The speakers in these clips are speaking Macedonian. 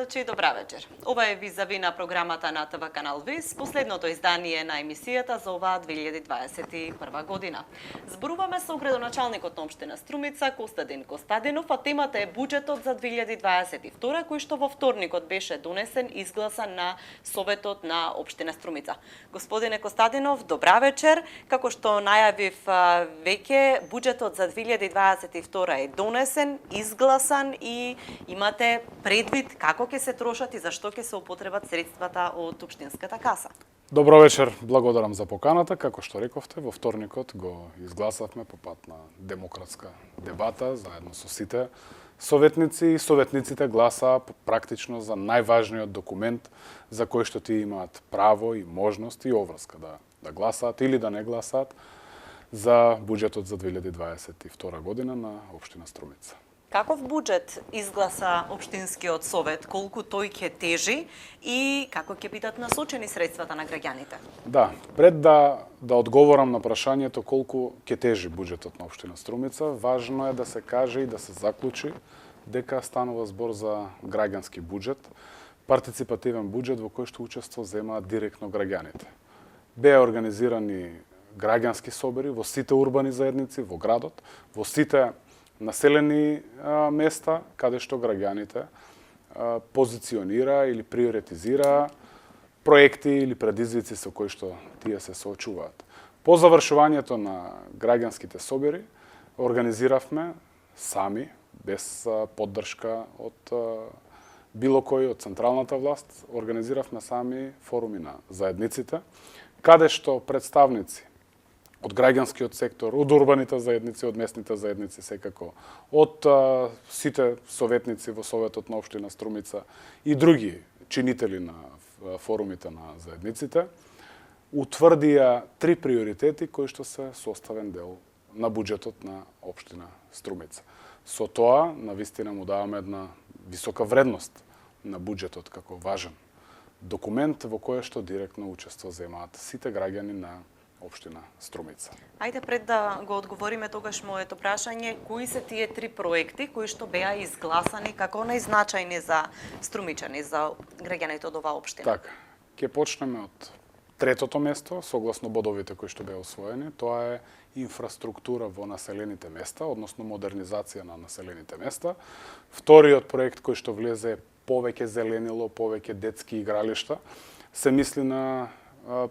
гледачи, добра вечер. Ова е визави на програмата на ТВ Канал ВИС, последното издание на емисијата за оваа 2021 година. Зборуваме со градоначалникот на општина Струмица, Костадин Костадинов, а темата е буџетот за 2022, кој што во вторникот беше донесен и изгласан на Советот на општина Струмица. Господине Костадинов, добра вечер. Како што најавив веќе, буџетот за 2022 е донесен, изгласан и имате предвид како ќе се трошат и зашто ќе се употребат средствата од општинската каса. Добро вечер, благодарам за поканата. Како што рековте, во вторникот го изгласавме по пат на демократска дебата заедно со сите советници и советниците гласаа практично за најважниот документ за кој што ти имаат право и можност и обврска да гласаат или да не гласаат за буџетот за 2022 година на општина Струмица. Каков буџет изгласа општинскиот совет, колку тој ќе тежи и како ќе бидат насочени средствата на граѓаните? Да, пред да одговорам на прашањето колку ќе тежи буџетот на општина Струмица, важно е да се каже и да се заклучи дека станува збор за граѓански буџет, партиципативен буџет во кој што учество земаат директно граѓаните. Беа организирани граѓански собори во сите урбани заедници во градот, во сите населени места каде што граѓаните позиционира или приоритизира проекти или предизвици со кои што тие се соочуваат. По завршувањето на граѓанските собори организиравме сами, без поддршка од било кој од централната власт, организиравме сами форуми на заедниците, каде што представници од граѓанскиот сектор, од урбаните заедници, од местните заедници секако, од сите советници во Советот на општина Струмица и други чинители на форумите на заедниците, утврдија 3 приоритети кои што се составен дел на буџетот на општина Струмица. Со тоа, навистина му даваме една висока вредност на буџетот како важен документ во кој што директно учество земаат сите граѓани на општина Струмица. Ајде пред да го одговориме тогаш моето прашање, кои се тие 3 проекти кои што беа изгласани како најзначајни за струмичани, за граѓаните од оваа општина? Така, ќе почнеме од третото место, согласно бодовите кои што беа освоени, тоа е инфраструктура во населените места, односно модернизација на населените места. Вториот проект кој што влезе е повеќе зеленило, повеќе детски игралишта. Се мисли на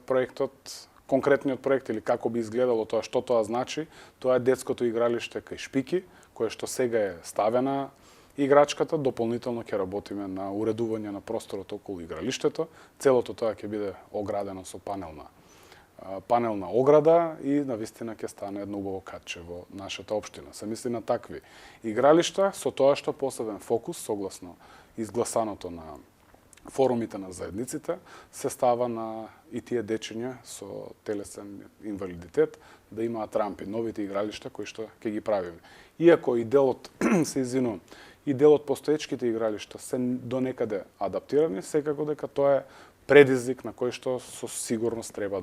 проектот, конкретниот проект или како би изгледало тоа, што тоа значи, тоа е детското игралиште кај Шпики, кое што сега е ставена играчката, дополнително ќе работиме на уредување на просторот околу игралиштето. Целото тоа ќе биде оградено со панелна ограда и навистина ќе стане едно убаво катче во нашата општина. Се мисли на такви игралишта, со тоа што посебен фокус, согласно изгласаното на форумите на заедниците, се става на и тие дечиња со телесен инвалидитет да имаат рампи, новите игралишта кои што ќе ги правиме. Иако и делот, се извинувам, и делот постоечките игралишта се донекаде адаптирани, секако дека тоа е предизвик на кој што со сигурност треба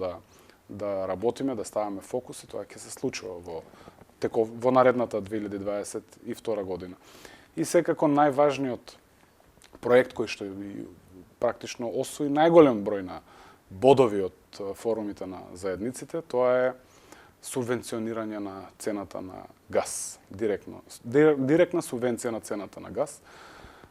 да работиме, да ставаме фокус и тоа ќе се случува во наредната 2022 година. И секако најважниот проект кој што практично освои најголем број на бодови од форумите на заедниците, тоа е субвенционирање на цената на газ, директна субвенција на цената на газ.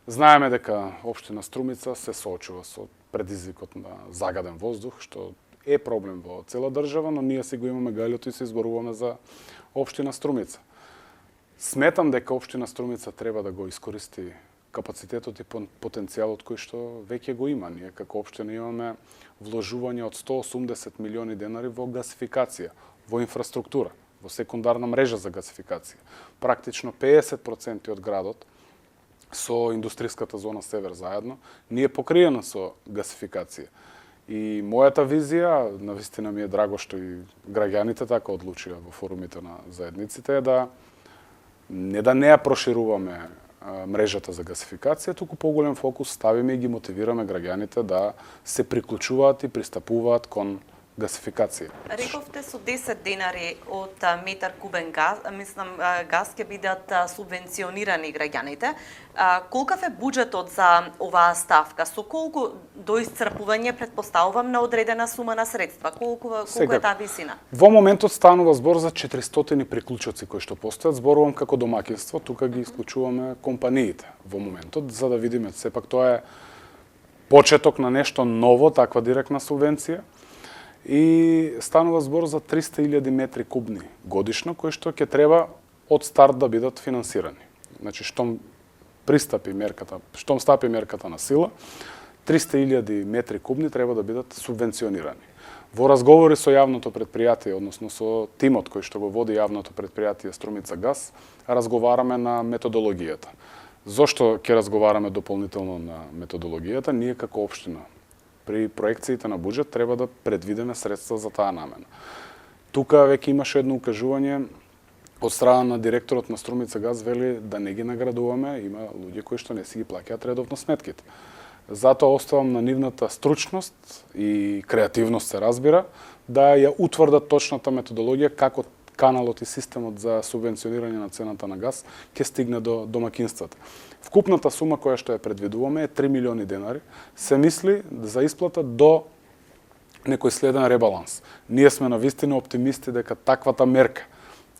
Знаеме дека општина Струмица се соочува со предизвикот на загаден воздух, што е проблем во цела држава, но ние си го имаме гајлето и се изборуваме за општина Струмица. Сметам дека општина Струмица треба да го искористи капацитетот и потенцијалот кој што веќе го има. Ние како општина имаме вложување од 180 милиони денари во гасификација, во инфраструктура, во секундарна мрежа за гасификација. Практично 50% од градот со индустријската зона Север заедно ние покриена со гасификација. И мојата визија, навистина ми е драго што и граѓаните така одлучија во форумите на заедниците, е да не ја прошируваме мрежата за гасификација, туку поголем фокус ставиме и ги мотивираме граѓаните да се приклучуваат и пристапуваат кон гасификација. Рековте со 10 денари од метар кубен газ, газ ќе бидат субвенционирани граѓаните. Колкав е буџетот за оваа ставка? Со колку до исцрпување претпоставувам на одредена сума на средства? Колку е таа висина? Во моментот станува збор за 400 приклучоци кои што постојат. Зборувам како домаќинство, тука ги исклучуваме компаниите во моментот, за да видиме сепак тоа е почеток на нешто ново, таква директна субвенција. И станува збор за 300.000 метри кубни годишно, кои што ќе треба од старт да бидат финансирани. Значи, штом стапи мерката на сила, 300.000 метри кубни треба да бидат субвенционирани. Во разговори со јавното предпријатие, односно со тимот кој што го води јавното предпријатие Струмица газ, разговараме на методологијата. Зошто ќе разговараме дополнително на методологијата? Ние како општина при проекциите на буџет треба да предвидеме средства за таа намена. Тука веќе имаше едно укажување од страна на директорот на Струмица газ, вели да не ги наградуваме, има луѓе кои што не си ги плаќаат редовно сметките. Затоа оставам на нивната стручност и креативност, се разбира, да ја утврдат точната методологија како каналот и системот за субвенционирање на цената на газ ќе стигне до домаќинствата. Вкупната сума која што ја предвидуваме е 3 милиони денари. Се мисли за исплата до некој следен ребаланс. Ние сме навистина оптимисти дека таквата мерка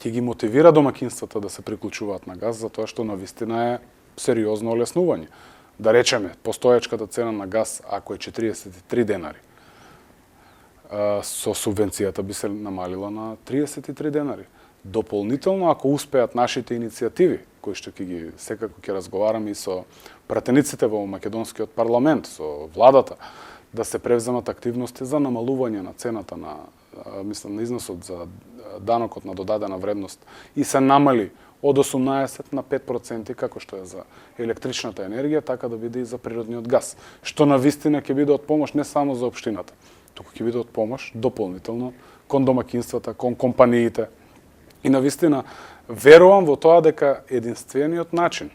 ќе ги мотивира домаќинствата да се приклучуваат на газ, затоа што навистина е сериозно олеснување. Да речеме, постоечката цена на газ, ако е 43 денари, со субвенцијата би се намалила на 33 денари. Дополнително, ако успеат нашите иницијативи, кои што секако ќе разговараме и со пратениците во македонскиот парламент, со владата, да се превземат активности за намалување на цената на износот за данокот на додадена вредност и се намали од 18 на 5% како што е за електричната енергија, така да биде и за природниот газ, што навистина ќе биде од помош не само за општината, туку ќе биде од помош дополнително кон домаќинствата, кон компаниите. И навистина верувам во тоа дека единствениот начин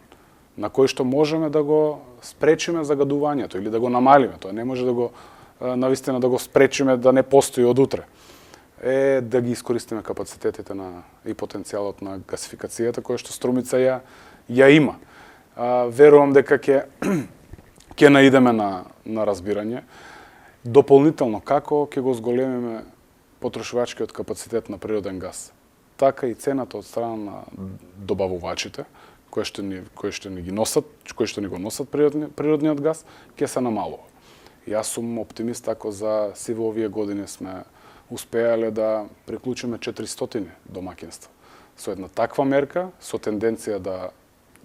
на кој што можеме да го спречиме загадувањето или да го намалиме, тоа не може да го навистина да го спречиме да не постои од утре, е да ги искористиме капацитетите и потенцијалот на гасификацијата која што Струмица ја има. Верувам дека ќе наидеме на разбирање. Дополнително, како ќе го зголемиме потрошувачкиот капацитет на природен газ, така и цената од страна на добавувачите, кои што ни го носат природниот газ, ќе се намалува. Јас сум оптимист ако за сиве овие години сме успеале да приклучиме 400 домаќинства. Со една таква мерка, со тенденција да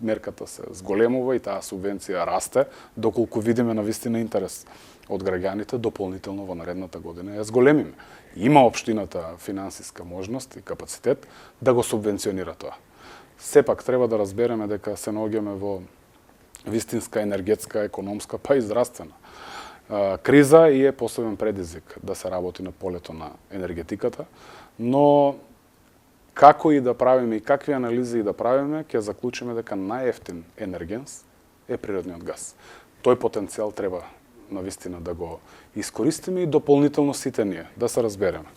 мерката се зголемува и таа субвенција расте, доколку видиме навистина интерес од граѓаните, дополнително во наредната година ја зголемиме. Има општината финансиска можност и капацитет да го субвенционира тоа. Сепак треба да разбереме дека се наоѓаме во вистинска енергетска, економска, па и здравствена криза и е посебен предизвик да се работи на полето на енергетиката, но како и да правиме и какви анализи и да правиме, ќе заклучиме дека најефтин енергенс е природниот газ. Тој потенцијал треба навистина да го искористиме и дополнително сите ние, да се разбереме.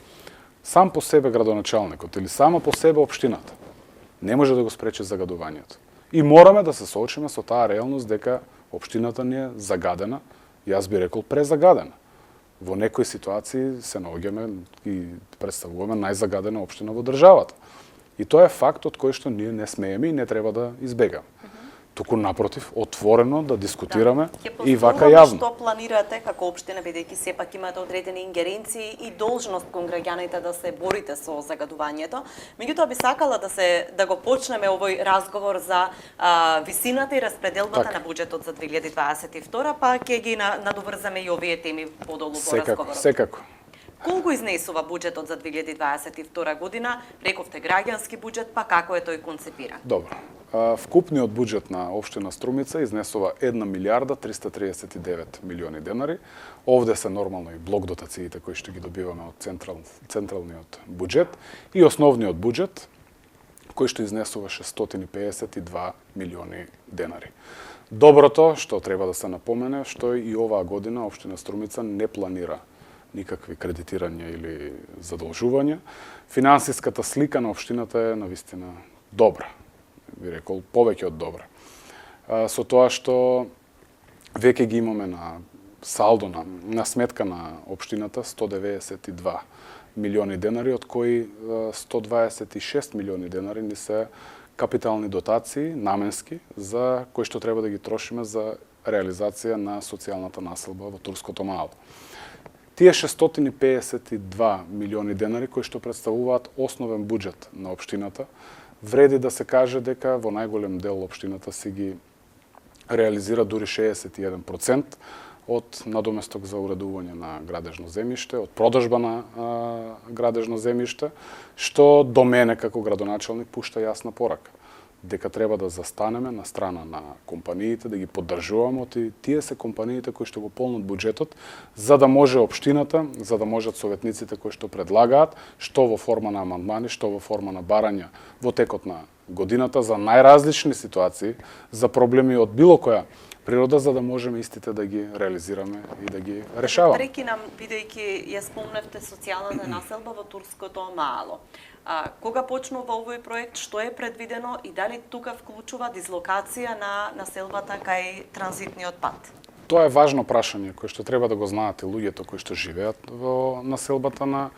Сам по себе градоначалникот или сама по себе општината не може да го спречи загадувањето. И мораме да се соочиме со таа реалност дека општината ни е загадена, јас би рекол презагадена. Во некои ситуации се наоѓаме и представуваме најзагадена општина во државата. И тоа е факт од кој што ние не смееме и не треба да избегаме. Туку напротив, отворено да дискутираме и вака јавно. Што планирате како општина, бидејќи сепак имате одредени ингеренции и должност кон граѓаните да се борите со загадувањето. Меѓутоа би сакала да го почнеме овој разговор за висината и распределбата на буџетот за 2022, па ќе ги надоврзаме и овие теми подолу во разговорот. Секако. Колку изнесува буџетот за 2022 година? Рековте граѓански буџет, па како е тој концепиран? Добро. Вкупниот буџет на општина Струмица изнесува 1 милиарда 339 милиони денари. Овде се нормално и блок дотациите кои што ги добиваме од централниот буџет и основниот буџет кој што изнесува 652 милиони денари. Доброто што треба да се напомене што и оваа година општина Струмица не планира никакви кредитирања или задолжувања. Финансиската слика на општината е навистина добра, би рекол повеќе од добра. Со тоа што веќе ги имаме на салдо на сметка на општината 192 милиони денари, од кои 126 милиони денари ни се капитални дотации, наменски, за кои што треба да ги трошиме за реализација на социјалната населба во Турското мало. Тие 652 милиони денари кои што представуваат основен буџет на општината, вреди да се каже дека во најголем дел општината си ги реализира дури 61% од надоместок за уредување на градежно земјиште, од продажба на градежно земјиште, што до мене како градоначалник пушта јасна порака дека треба да застанеме на страна на компаниите, да ги поддржуваме, и тие се компаниите кои што го полнат буџетот, за да може општината, за да можат советниците кои што предлагаат, што во форма на амандмани, што во форма на барања во текот на годината за најразлични ситуации, за проблеми од било која природа, за да можеме истите да ги реализираме и да ги решаваме. Прекинам, бидејќи ја спомневте социјалната населба во Турското мало. Кога почнува овој проект, што е предвидено и дали тука вклучува дислокација на населбата кај транзитниот пат? Тоа е важно прашање кое што треба да го знаат и луѓето кои што живеат во населбата на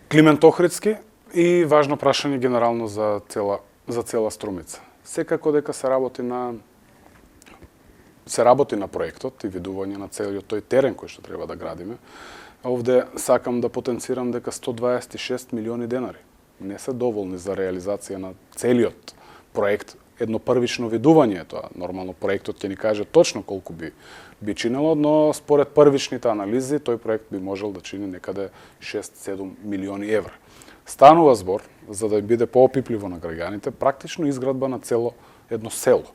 Климент Охридски, и важно прашање генерално за цела Струмица. Секако дека се работи на проектот и видување на целиот тој терен кој што треба да градиме. Овде сакам да потенцирам дека 126 милиони денари не се доволни за реализација на целиот проект. Едно првично видување е тоа. Нормално проектот ќе ни каже точно колку би чинело, но според првичните анализи тој проект би можел да чини некаде 6-7 милиони евра. Станува збор, за да биде поопипливо на граѓаните, практично изградба на цело едно село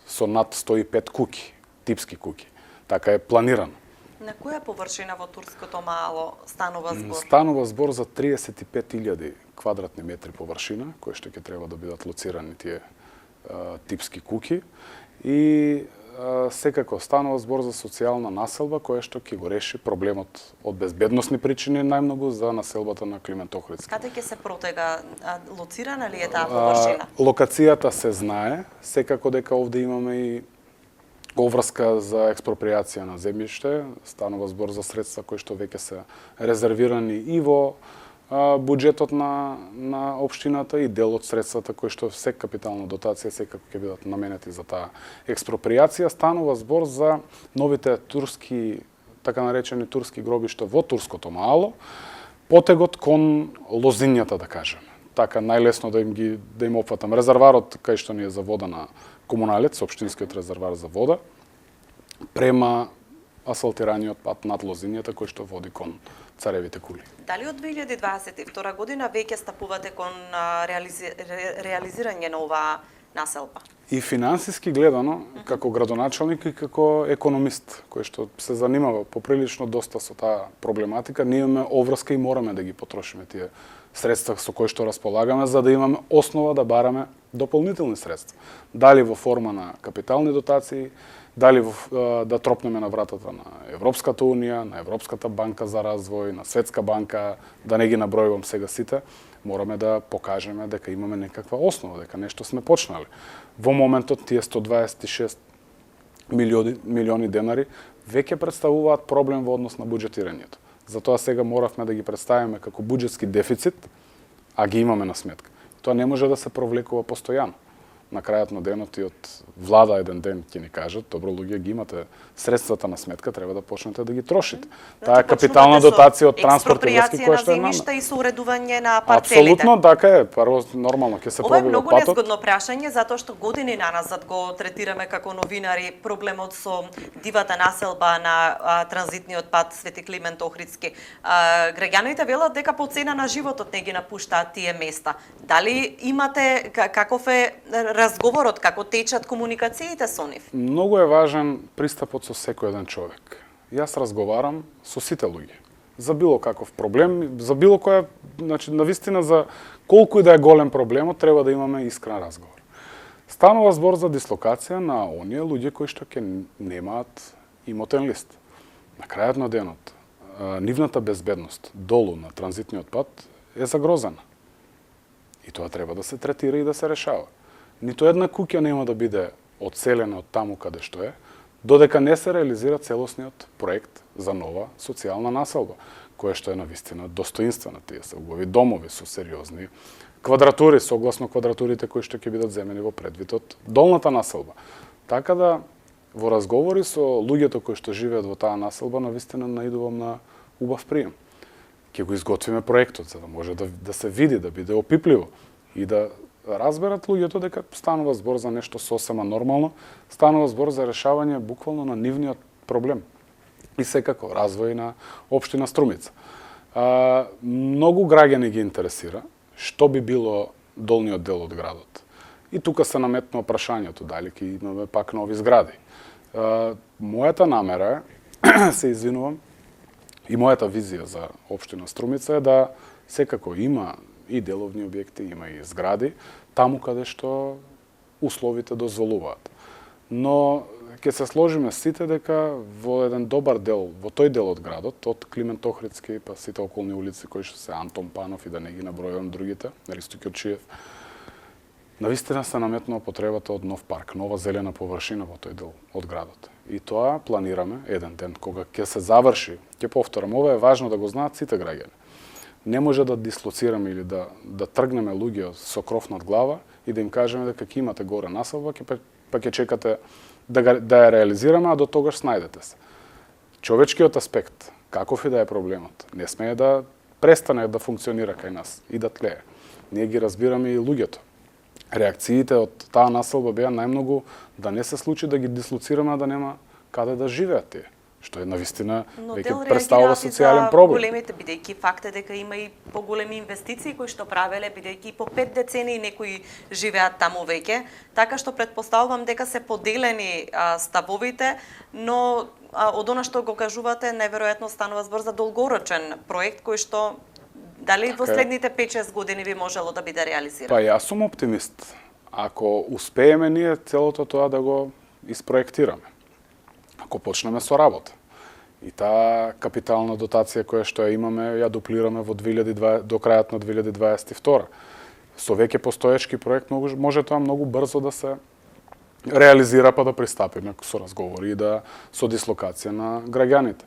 со над 105 куќи, типски куќи. Така е планирано. На која површина во Турското мало станува збор? Станува збор за 35.000 квадратни метри површина, кои што ќе треба да бидат лоцирани тие типски куќи, и секако станува збор за социјална населба која што ќе го реши проблемот од безбедносни причини најмногу за населбата на Климент Охридски. Каде ќе се протега? Лоцирана ли е таа површина? Локацијата се знае, секако дека овде имаме и оврска за експроприација на земјиште, станува збор за средства кои што веќе се резервирани и во буџетот на општината, и дел од средствата кои што се капитална дотација секако ќе бидат наменети за таа експроприација. Станува збор за новите турски, така наречени турски гробишта во Турското мало, потегот кон лозињата, да кажеме. Така најлесно да им опфатам. Резерварот кај што ни е за вода на Комуналец, општинскиот резервар за вода, према асфалтираниот пат над лозињата кој што води кон Царевите кули. Дали од 2022 година веќе стапувате кон реализирање на оваа населба? И финансиски гледано, како градоначалник и како економист, кој што се занимава поприлично доста со таа проблематика, ние имаме оврска и мораме да ги потрошиме тие средства со кои што располагаме, за да имаме основа да бараме дополнителни средства. Дали во форма на капитални дотации, дали да тропнеме на вратата на Европската унија, на Европската банка за развој, на Светска банка, да не ги набројувам сега сите, мораме да покажеме дека имаме некаква основа, дека нешто сме почнали. Во моментот тие 126 милиони денари веќе представуваат проблем во однос на буџетирањето. Затоа сега моравме да ги представиме како буџетски дефицит, а ги имаме на сметка. Тоа не може да се провлекува постојано. На крајот на денот и од влада еден ден ќе ни кажат, добро луѓе, ги имате средствата на сметка, треба да почнете да ги трошите. Таа капитална дотација од транспорт и врски која што е нама. Експроприација на земјишта и со уредување на парцелите. Апсолутно, така е. Прво нормално ќе се пробива патот. Ова е многу незгодно прашање, затоа што години наназад го третираме како новинари проблемот со дивата населба на транзитниот пат Свети Климент Охридски. Граѓаните велат дека по цена на животот не ги напуштаат тие места. Дали имате каков е разговорот, како течат комуникациите со нив? Многу е важен пристапот со секој еден човек. Јас разговарам со сите луѓе за било каков проблем, за било која, значи навистина за колку и да е голем проблемот, треба да имаме искрен разговор. Станува збор за дислокација на оние луѓе кои што ќе немаат имотен лист. На крајот на денот, нивната безбедност долу на транзитниот пат е загрозена. И тоа треба да се третира и да се решава. Нито една куќа нема да биде одселена од таму каде што е, додека не се реализира целосниот проект за нова социјална населба, која што е навистина достоинствена. Тие се убави домови со сериозни квадратури, согласно квадратурите кои што ќе бидат земени во предвид од долната населба. Така да, во разговори со луѓето кои што живеат во таа населба, навистина наидувам на убав прием. Ќе го изготвиме проектот, за да може да се види, да биде опипливо и да разберат луѓето дека станува збор за нешто сосема нормално, станува збор за решавање буквално на нивниот проблем. И секако развој на општина Струмица. Многу граѓани ги интересира што би било долниот дел од градот. И тука се наметнува прашањето дали ќе имаме пак нови згради. Мојата намера е, се извинувам, и мојата визија за општина Струмица е да секако има и деловни објекти, има и згради, таму каде што условите дозволуваат. Но ќе се сложиме сите дека во еден добар дел, во тој дел од градот, од Климент Охридски па сите околни улици кои што се Антон Панов и да не ги набројувам другите, Ристо Ќурчиев, навистина се наметнува потребата од нов парк, нова зелена површина во тој дел од градот. И тоа планираме еден ден кога ќе се заврши. Ќе повторам, ова е важно да го знаат сите граѓани. Не може да дислоцираме или да тргнеме луѓе со кров над глава и да им кажеме дека ќе имате горе населба, па ќе чекате да ја реализираме, а до тогаш снајдете се. Човечкиот аспект, каков и да е проблемот, не смее да престане да функционира кај нас и да тлее. Ние ги разбираме и луѓето. Реакциите од таа населба беа најмногу да не се случи да ги дислоцираме, а да нема каде да живеат тие, што е навистина веќе представува социјален проблем. Големите, бидејќи факт е дека има и поголеми инвестиции кои што правеле, бидејќи по 5 децении некои живеат таму веќе, така што претпоставувам дека се поделени ставовите, но од она што го кажувате, неверојатно станува збор за долгорочен проект кој што дали во следните 5-6 години би можело да биде реализирано? Па јас сум оптимист. Ако успееме ние целото тоа да го испроектираме, ако почнеме со работа, и таа капитална дотација која што ја имаме, ја дуплираме во до крајот на 2022. Со веќе постоечки проект може тоа многу брзо да се реализира, па да пристапиме со разговори и со дислокација на граѓаните.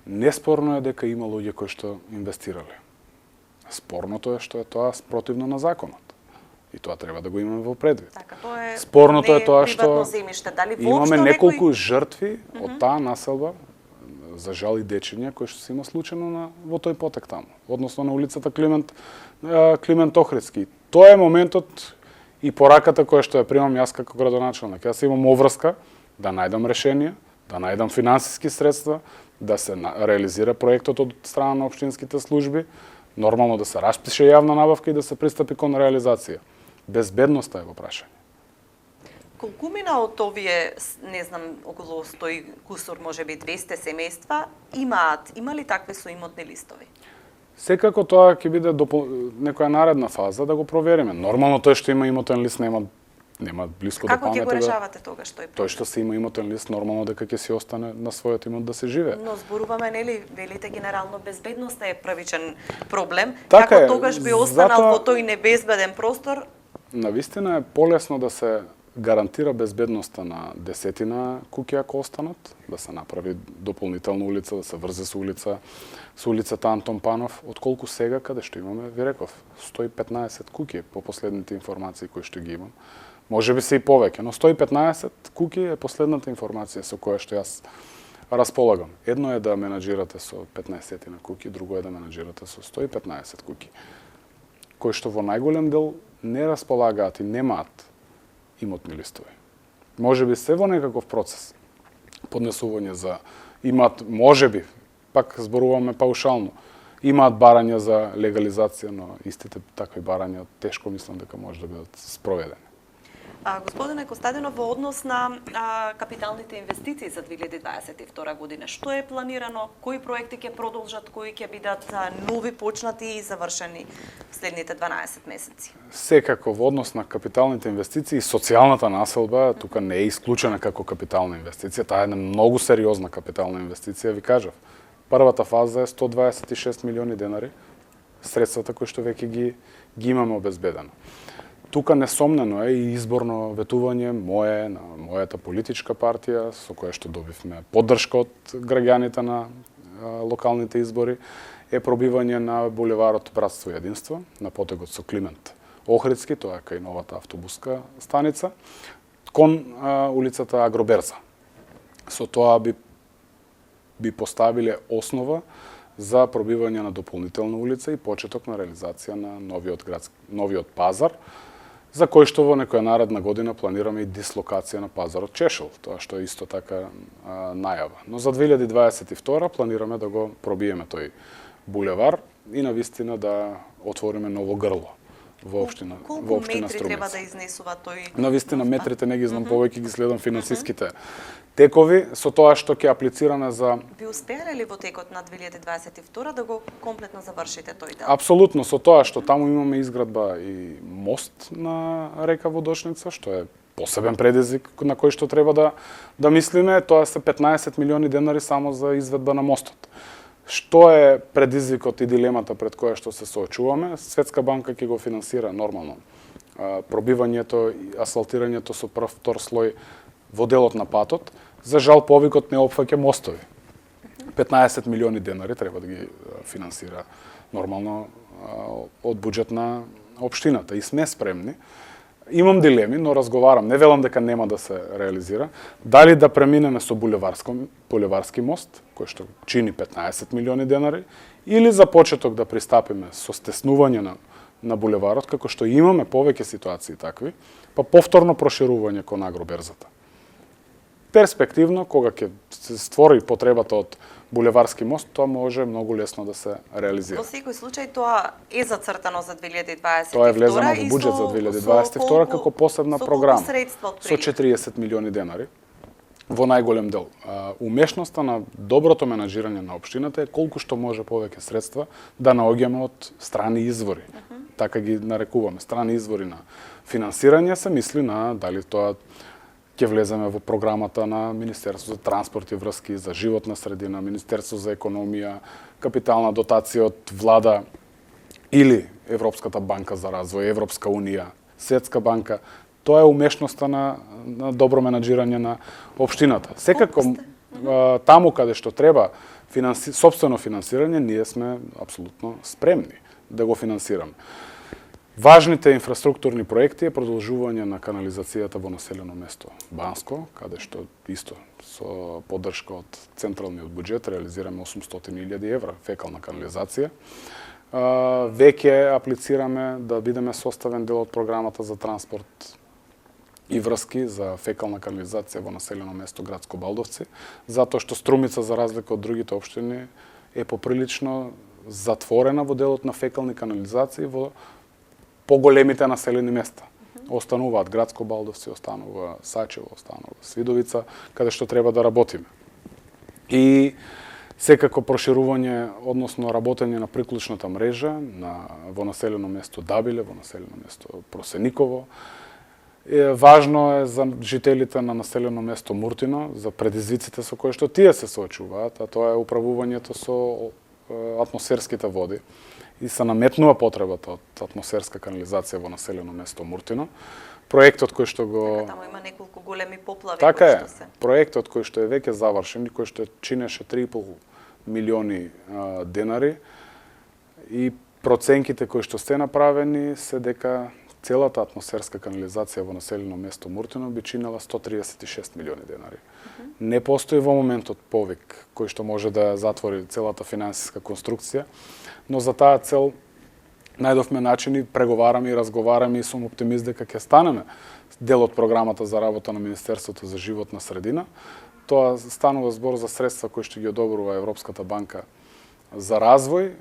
Неспорно е дека има луѓе кои што инвестирале. Спорното е што е тоа противно на законот. И тоа треба да го имаме во предвид. Така, тоа е спорното е тоа што земјиште. Дали имаме неколку жртви од таа населба, за жал и дечиња, кои што се има случајно во тој потек таму, односно на улицата Климент Охридски. Тоа е моментот и пораката која што ја примам јас како градоначелник. Јас имам обврска да најдам решение, да најдам финансиски средства, да се реализира проектот од страна на општинските служби, нормално да се распише јавна набавка и да се пристапи кон реализација. Безбедноста е во прашање. Колкумина од овие, не знам, околу 100 кусур, можеби 200 семејства, има ли такви со имотни листови? Секако тоа ќе биде некоја наредна фаза да го провериме. Нормално тој што има имотен лист нема блиско до памета. Како ќе го решавате тогаш тој проблем? Тој што се има имотен лист нормално дека ќе си остане на својот имот да се живее. Но зборуваме, нели, велите генерално безбедноста е првичен проблем. Така како е, тогаш би останал во тој небезбеден простор? Навистина е полесно да се гарантира безбедноста на десетина куќи ако останат, да се направи дополнителна улица, да се врзе со улицата Антон Панов, отколку сега каде што имаме, ви реков, 115 куќи по последните информации кои што ги имам. Може би се и повеќе, но 115 куќи е последната информација со која што јас располагам. Едно е да менаџирате со 15 на куќи, друго е да менаџирате со 115 куќи, кои што во најголем дел не располагаат и немаат имотни листови. Може би се во некаков процес поднесување за имаат, може би, пак зборуваме паушално, имаат барања за легализација, но истите такви барања тешко мислам дека може да бидат спроведени. Господине Костадинов, во однос на капиталните инвестиции за 2022 година, што е планирано, кои проекти ќе продолжат, кои ќе бидат нови почнати и завршени следните 12 месеци? Секако во однос на капиталните инвестиции, социјалната населба тука не е исклучена како капитална инвестиција, таа е една многу сериозна капитална инвестиција, ви кажав. Првата фаза е 126 милиони денари, средствата кои што веќе ги имаме обезбедено. Тука несомнено е и изборно ветување мое на мојата политичка партија, со која што добивме поддршка од граѓаните на локалните избори, е пробивање на булеварот Братство и единство, на потегот со Климент Охридски, тоа е кај новата автобуска станица, кон улицата Агроберза. Со тоа би поставиле основа за пробивање на дополнителна улица и почеток на реализација на новиот пазар, за кој што во некоја наредна година планираме и дислокација на пазарот Чешел, тоа што е исто така најава. Но за 2022 планираме да го пробиеме тој булевар и навистина да отвориме ново грло во општина Струмица. Колку метри треба да изнесува тој? Навистина метрите не ги знам, повеќе ги следам финансиските текови, со тоа што ќе аплицираме за... Ви успеале ли во текот на 2022 да го комплетно завршите тој дел? Апсолутно, со тоа што таму имаме изградба и мост на река Водочница, што е посебен предизвик на кој што треба да мислиме, тоа се 15 милиони денари само за изведба на мостот. Што е предизвикот и дилемата пред која што се соочуваме? Светска банка ќе го финансира нормално пробивањето и асфалтирањето со прв, втор слој во делот на патот. За жал повикот не опфаќа мостови. 15 милиони денари треба да ги финансира нормално од буџет на општината и сме спремни. Имам дилеми, но разговарам, не велам дека нема да се реализира. Дали да преминеме со булеварски мост, кој што чини 15 милиони денари, или за почеток да пристапиме со стеснување на булеварот, како што имаме повеќе ситуации такви, па повторно проширување кон Агроберзата. Перспективно, кога ќе се створи потребата од булеварски мост, тоа може многу лесно да се реализира. Во секој случај тоа е зацртано за 2022. Тоа е влезено во буџет за 2022 како посебна програма со 40 милиони денари во најголем дел. Умешноста на доброто менаџирање на општината е колку што може повеќе средства да наоѓаме од страни извори. Така ги нарекуваме. Страни извори на финансирање се мисли на дали тоа ќе влеземе во програмата на Министерство за транспорт и врски, за животна средина, Министерство за економија, капитална дотација од влада или Европската банка за развој, Европска унија, Светска банка. Тоа е умешноста на добро менаџирање на општината. Секако таму каде што треба сопствено финансирање, ние сме апсолутно спремни да го финансираме. Важните инфраструктурни проекти е продолжување на канализацијата во населено место Банско, каде што исто со поддршка од централниот буџет реализираме 800.000 евра фекална канализација. Веќе аплицираме да бидеме составен дел од програмата за транспорт и врски за фекална канализација во населено место Градско Балдовци, затоа што Струмица, за разлика од другите општини, е поприлично затворена во делот на фекални канализации во поголемите населени места. Остануваат Градско Балдовци, останува Сачево, останува Свидовица, каде што треба да работиме. И секако проширување, односно работење на приклучната мрежа во населено место Дабиле, во населено место Просениково. Важно е за жителите на населено место Муртино, за предизвиците со кои што тие се соочуваат, а тоа е управувањето со атмосферските води и се наметнува потребата од атмосферска канализација во населено место Муртино. Проектот кој што го... Таму има неколку големи поплави така кои што се... Проектот кој што е веќе завршен и кој што чинеше 3,5 милиони денари и проценките кои што се направени се дека целата атмосферска канализација во населено место Муртино би чинела 136 милиони денари. Не постои во моментот повик кој што може да затвори целата финансиска конструкција, но за таа цел најдовме начини, преговараме и разговараме и сум оптимист дека ќе станеме дел од програмата за работа на Министерството за животна средина. Тоа станува збор за средства кои што ги одобрува Европската банка за развој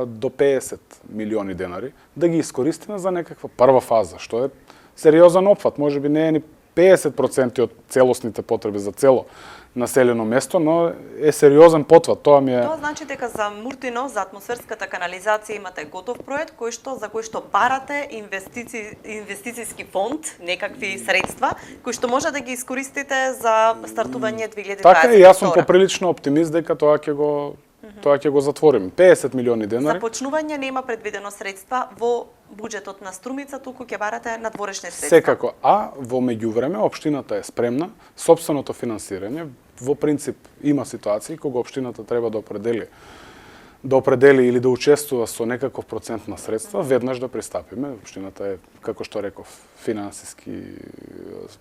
до 50 милиони денари, да ги искористиме за некаква прва фаза, што е сериозен опфат, можеби не е ни 50% од целосните потреби за цело населено место, но е сериозен потват. Тоа значи дека за Муртино, за атмосферската канализација имате готов проект за кој што барате инвестициски фонд, некакви средства кои што може да ги искористите за стартување 2022. Така и јас сум поприлично оптимист дека тоа ќе го тоа ќе го затвориме. 50 милиони денари. За почнување нема предвидено средства во буџетот на Струмица, туку ќе барате надворешни средства. Секако, а во меѓувреме општината е спремна, сопственото финансирање, во принцип има ситуации кога општината треба да определи или да учествува со некаков процент на средства, веднаш да пристапиме. Општината е, како што реков, финансиски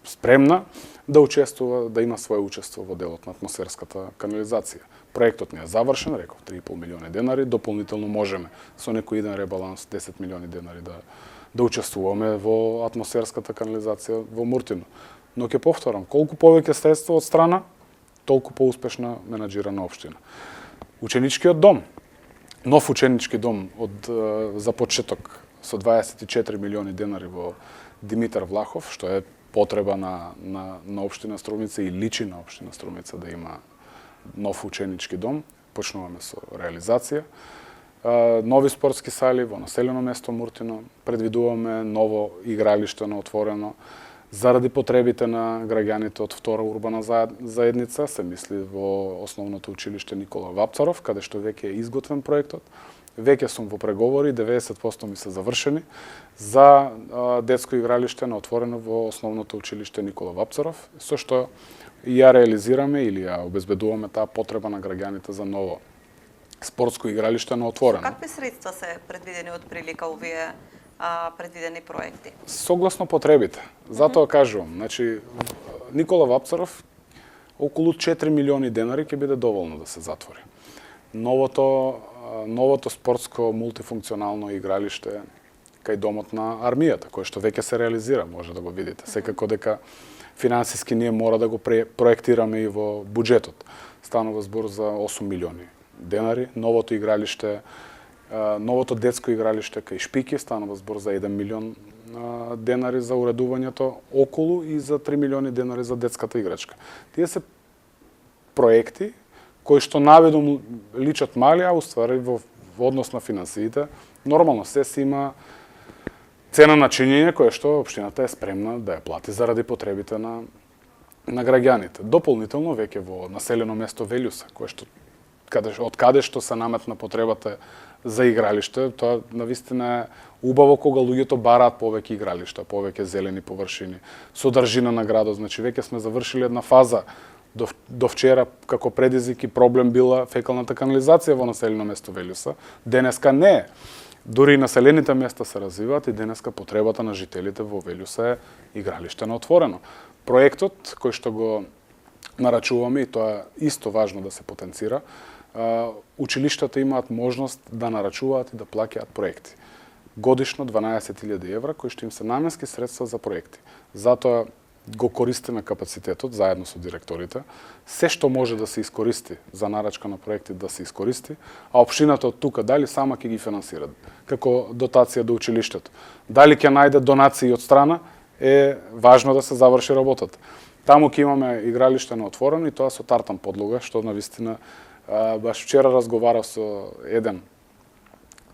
спремна да учествува, да има свое учество во делот на атмосферската канализација. Проектот не е завршен, реков 3,5 милиони денари, дополнително можеме со некој иден ребаланс 10 милиони денари да учествуваме во атмосферската канализација во Муртино. Но ќе повторам, колку повеќе средства од страна, толку поуспешна менаџирана општина. Ученичкиот дом, нов ученички дом за почеток со 24 милиони денари во Димитар Влахов, што е потреба на општина Струмица и личи на општина Струмица да има нов ученички дом. Почнуваме со реализација. Нови спортски сали во населено место Муртино, предвидуваме ново игралиште на отворено. Заради потребите на граѓаните од втора урбана заедница, се мисли во основното училиште Никола Вапцаров, каде што веќе е изготвен проектот. Веќе сум во преговори, 90% ми се завршени, за детско игралиште на отворено во основното училиште Никола Вапцаров, со што ја реализираме или ја обезбедуваме таа потреба на граѓаните за ново спортско игралиште на отворено. Какви средства се предвидени од прилика овие предвидени проекти? Согласно потребите. Затоа кажувам, значи Никола Вапцаров околу 4 милиони денари ќе биде доволно да се затвори. Новото спортско мултифункционално игралиште кај домот на армијата, кој што веќе се реализира, може да го видите. Секако дека финансиски ние мора да го проектираме и во буџетот. Станува збор за 8 милиони денари. Новото игралиште, новото детско игралиште кај Шпики станува збор за 1 милион денари за уредувањето околу и за 3 милиони денари за детската играчка. Тие се проекти кои што наведом личат мали, а уствари во однос на финансиите, нормално се има цена на чинење која што општината е спремна да ја плати заради потребите на граѓаните. Дополнително веќе во населено место Велјуса, од каде што се наметна потребата за игралиште, тоа навистина е убаво кога луѓето бараат повеќе игралишта, повеќе зелени површини, содржина на градот. Значи веќе сме завршили една фаза. До вчера како предизвик и проблем била фекалната канализација во населено место Велјуса. Денеска не е. Дури и населените места се развиваат и денеска потребата на жителите во Велјуса е игралиште на отворено. Проектот кој што го нарачуваме, и тоа е исто важно да се потенцира, училиштата имаат можност да нарачуваат и да плаќаат проекти. Годишно 12.000 евра, кои што им се наменски средства за проекти. Затоа го користиме капацитетот, заедно со директорите, се што може да се искористи за нарачка на проекти да се искористи, а општината од тука дали сама ќе ги финансира, како дотација до училиштето. Дали ќе најде донации од страна, е важно да се заврши работата. Таму ќе имаме игралиште на отворено и тоа со тартан подлога, што навистина баш вчера разговарав со еден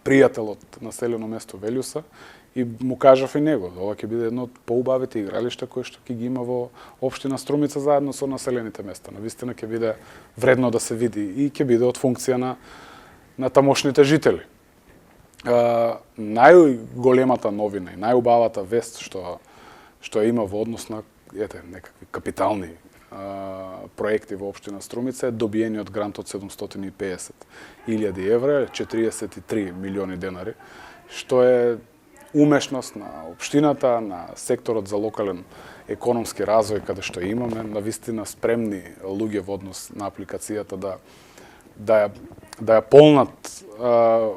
пријател од населено место Велјуса и му кажав и него, ова ќе биде едно од поубавите игралишта кои што ќе ги има во општина Струмица заедно со населените места. Навистина ќе биде вредно да се види и ќе биде од функција на тамошните жители. Најголемата новина и најубавата вест што има во однос на некакви капитални проекти во општина Струмица е добиениот грант од 750.000 евра, 43 милиони денари, што е умешност на општината, на секторот за локален економски развој, каде што имаме навистина спремни луѓе во однос на апликацијата да ја полнат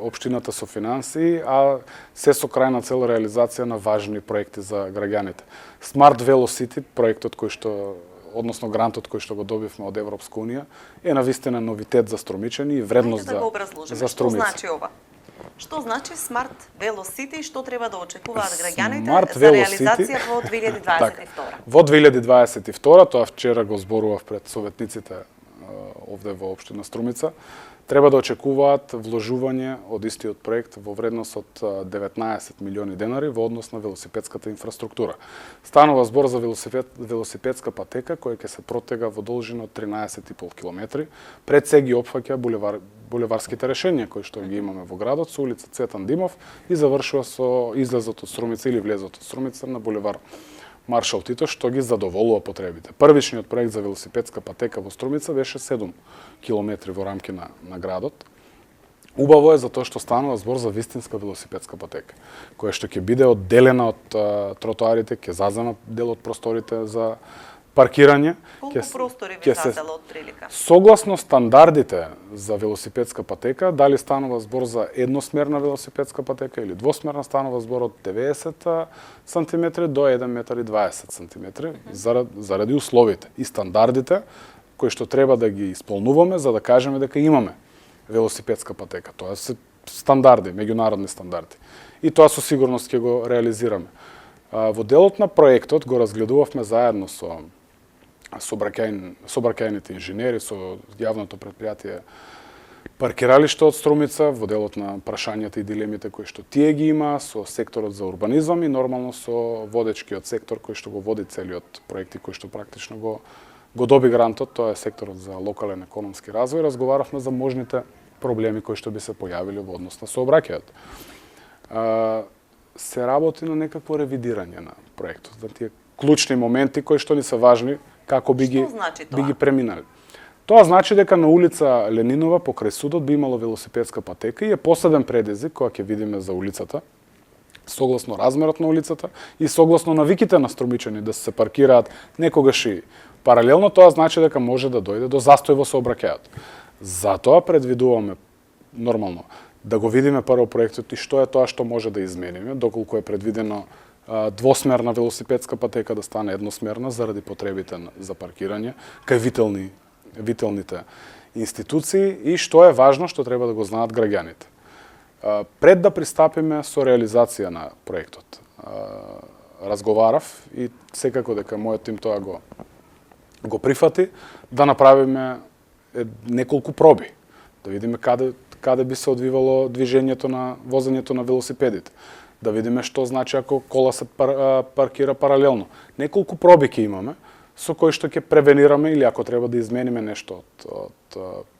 општината со финансии, а се со крајна цел реализација на важни проекти за граѓаните. Smart Velocity, проектот кој што односно грантот кој што го добивме од Европска унија, е навистина новитет за струмичани и вредност за Струмица. Што значи ова? Што значи Smart Velocity и што треба да очекуваат граѓаните за реализација во 2022? Во 2022, тоа вчера го зборував пред советниците овде во општина Струмица, треба да очекуваат вложување од истиот проект во вредност од 19 милиони денари во однос на велосипедската инфраструктура. Станува збор за велосипедска патека која ќе се протега во должина од 13,5 километри. Пред се ги опфаќа булеварските решенија кои што ги имаме во градот со улица Цветан Димов и завршува со излезот од Струмица или влезот од Струмица на булевар Маршал Тито, што ги задоволува потребите. Првичниот проект за велосипедска патека во Струмица беше 7 километри во рамки на градот. Убаво е затоа што станува збор за вистинска велосипедска патека, која што ќе биде одделена од тротоарите, ќе зазема дел од просторите за паркирање. Колку простори ви задела од прилика? Согласно стандардите за велосипедска патека, дали станува збор за едносмерна велосипедска патека или двосмерна, станува збор од 90 сантиметри до 1,20 сантиметри, заради условите и стандардите кои што треба да ги исполнуваме за да кажеме дека имаме велосипедска патека. Тоа се стандарди, меѓународни стандарди. И тоа со сигурност ќе го реализираме. Во делот на проектот го разгледувавме заедно со сообраќајните инженери, со јавното предпријатие паркиралиште од Струмица, во делот на прашањата и дилемите кои што тие ги има, со секторот за урбанизам и нормално со водечкиот сектор кој што го води целиот проект и кој што практично го доби грантот, тоа е секторот за локален економски развој. Разговаравме за можните проблеми кои што би се појавиле во однос на сообраќајот. Се работи на некакво ревидирање на проектот, за тие клучни моменти кои што ни се важни, како би ги преминали. Тоа значи дека на улица Ленинова покрај судот би имало велосипедска патека и е посебен предизвик која ќе видиме за улицата, согласно размерот на улицата и согласно навиките на струмичани да се паркираат некогаш и паралелно, тоа значи дека може да дојде до застој во сообраќајот. Затоа предвидуваме нормално да го видиме прво проектот и што е тоа што може да измениме, доколку е предвидено двосмерна велосипедска патека да стане едносмерна заради потребите за паркирање кај вителните институции и што е важно што треба да го знаат граѓаните. Пред да пристапиме со реализација на проектот, разговарав и секако дека мојот тим тоа го прифати, да направиме неколку проби, да видиме каде би се одвивало движењето на возењето на велосипедите, да видиме што значи ако кола се паркира паралелно. Неколку проби ќе имаме со кои што ќе превенираме или ако треба да измениме нешто од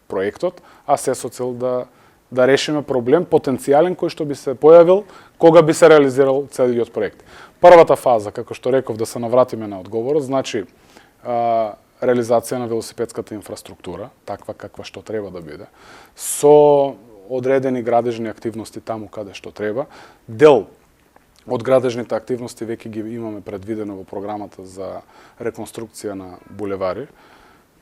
проектот, а се со цел да решиме проблем потенцијален кој што би се појавил кога би се реализирал целиот проект. Првата фаза, како што реков, да се навратиме на одговорот, значи реализација на велосипедската инфраструктура, таква каква што треба да биде, со одредени градежни активности таму каде што треба. Дел од градежните активности веќе ги имаме предвидено во програмата за реконструкција на булевари,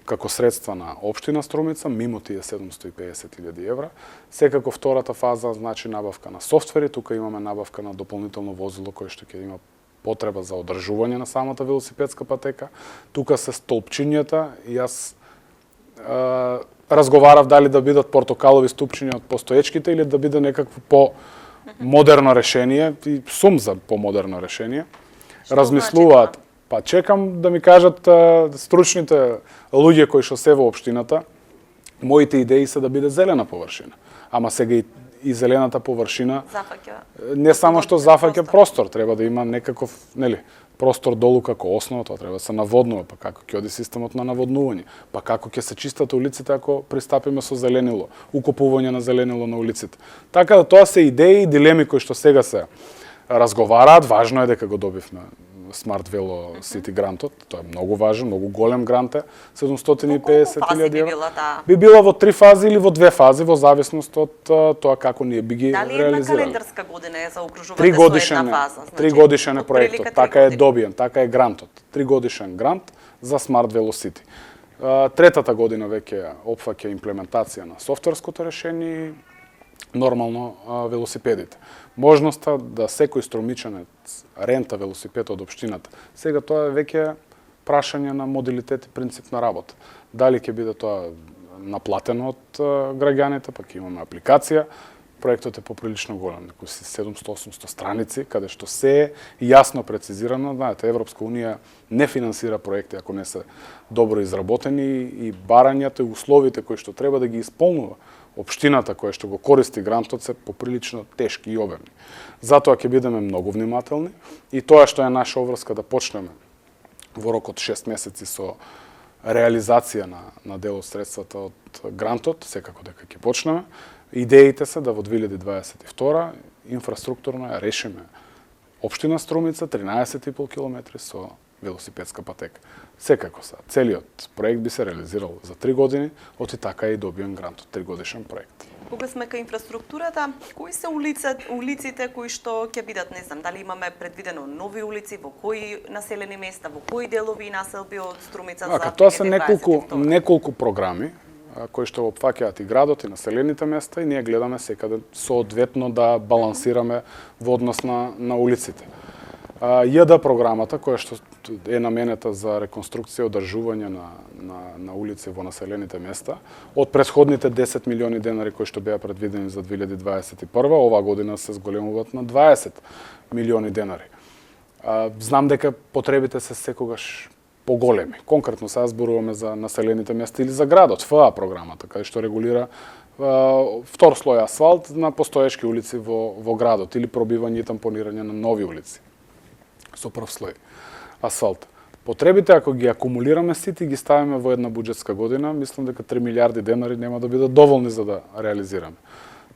како средства на општина Струмица, мимо тие 750.000 евра. Секако втората фаза значи набавка на софтвери, тука имаме набавка на дополнително возило кое што ќе има потреба за одржување на самата велосипедска патека. Тука се столпчињата и јас разговарав дали да бидат портокалови ступчиња од постоечките или да биде некакво по-модерно решение и сум за по-модерно решение. Размислуваат. Па чекам да ми кажат стручните луѓе кои што се во општината, моите идеи се да биде зелена површина. Ама сега и зелената површина не само што зафаќа простор, треба да има некаков, простор долу како основа, тоа треба да се наводнува, па како ќе оди системот на наводнување, па како ќе се чистат улиците ако пристапиме со зеленило, укупување на зеленило на улиците. Така да тоа се идеи и дилеми кои што сега се разговараат. Важно е дека го добивме Smart Velo City грантот, тоа е многу важен, многу голем грант е, 750.000 евра. Би била во 3 фази или во 2 фази, во зависност од тоа како ние би ги реализирали. Дали една календарска година е заокружувате со една фаза? 3 годишен е проектот, така е добиен, така е грантот. 3 годишен грант за Smart Velo City. Третата година веќе опфаќа имплементација на софтверското решение и нормално велосипедите. Можноста да секој струмичанец рента велосипед од општината. Сега тоа е веќе прашање на модалитет и принцип на работа. Дали ќе биде тоа наплатено од граѓаните, па ќе имаме апликација, проектот е поприлично голем, некои 700-800 страници, каде што се е јасно прецизирано. Знаете, Европска унија не финансира проекти ако не се добро изработени и барањата и условите кои што треба да ги исполнува општината која што го користи грантот се поприлично тешки и обемни. Затоа ќе бидеме многу внимателни и тоа што е наша обврска да почнеме во рок од 6 месеци со реализација на дел од средствата од грантот, секако дека ќе почнеме. Идеите се да во 2022 инфраструктурно ја решиме општина Струмица 13,5 километри со велосипедска патека. Секако са. Целиот проект би се реализирал за 3 години, оти така и добиен грантот, 3-годишен проект. Кога сме кај инфраструктурата, кои се улиците кои што ќе бидат, не знам, дали имаме предвидено нови улици, во кои населени места, во кои делови и населби од Струмица за 2022? Тоа се неколку програми кои што опфаќаат и градот и населените места и ние гледаме секаде соодветно да балансираме во однос на улиците. ЈД програмата која што е наменета за реконструкција и одржување на улици во населените места, од претходните 10 милиони денари кои што беа предвидени за 2021, оваа година се зголемуваат на 20 милиони денари. Знам дека потребите се секогаш поголеми. Конкретно сега зборуваме за населените места или за градот, ФА програмата, каде што регулира втор слој асфалт на постоечки улици во градот или пробивање и тампонирање на нови улици со прв слој асфалт. Потребите, ако ги акумулираме сите и ги ставиме во една буџетска година, мислам дека 3 милиарди денари нема да бидат доволни за да реализираме.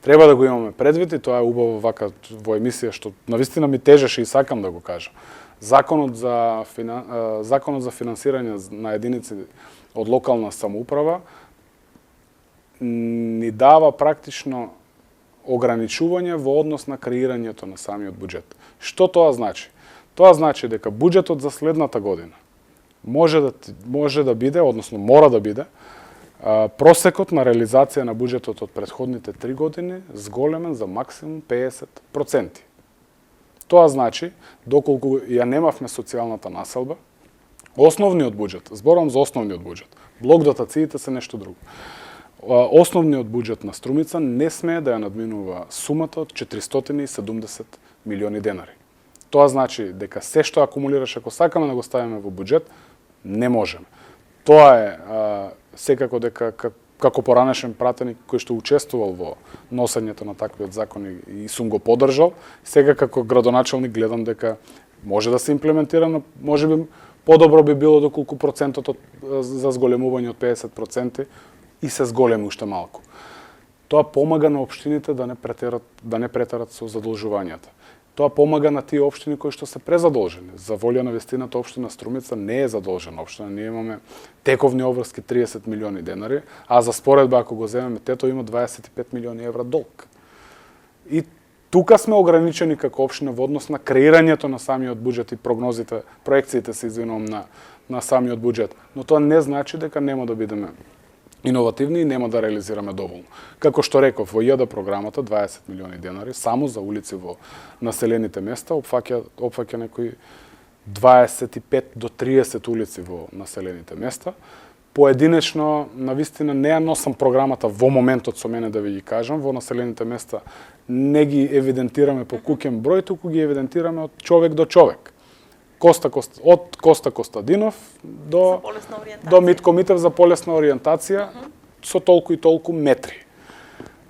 Треба да го имаме предвид и тоа е убаво вака во емисија што навистина ми тежеше и сакам да го кажам. Законот за финансирање на единици од локална самоуправа ни дава практично ограничување во однос на креирањето на самиот буџет. Што тоа значи? Тоа значи дека буџетот за следната година може да биде, односно мора да биде, просекот на реализација на буџетот од претходните 3 години зголемен за максимум 50%. Тоа значи, доколку ја немавме социјалната населба, основниот буџет, зборам за основниот буџет, блок дотациите се нешто друго. Основниот буџет на Струмица не смее да ја надминува сумата од 470 милиони денари. Тоа значи дека се што акумулираш, ако сакаме да го ставиме во буџет, не можеме. Тоа е секако дека како поранешен пратеник кој што учествувал во носењето на таквиот закон и сум го поддржал, сега како градоначелник гледам дека може да се имплементира, но можеби подобро би било доколку процентот за зголемување од 50% и се зголеми уште малку. Тоа помага на општините да не претерат со задолжувањата. Тоа помага на тие општини кои што се презадолжени. За волја на вестината општина Струмица не е задолжена општина. Ние имаме тековни обврски 30 милиони денари, а за споредба ако го земеме Тето има 25 милиони евра долг. И тука сме ограничени како општина во однос на креирањето на самиот буџет и прогнозите, проекциите се извинувам на самиот буџет. Но тоа не значи дека нема да бидеме иновативни и нема да реализираме доволно. Како што реков, во ЈД програмата 20 милиони денари само за улици во населените места опфаќа некои 25 до 30 улици во населените места. Поединечно, навистина не ја носам програмата во моментот со мене да ви ги кажам, во населените места не ги евидентираме по куќен број, туку ги евидентираме од човек до човек. Од Коста Костадинов до Митко Митев за полесна ориентација со толку и толку метри.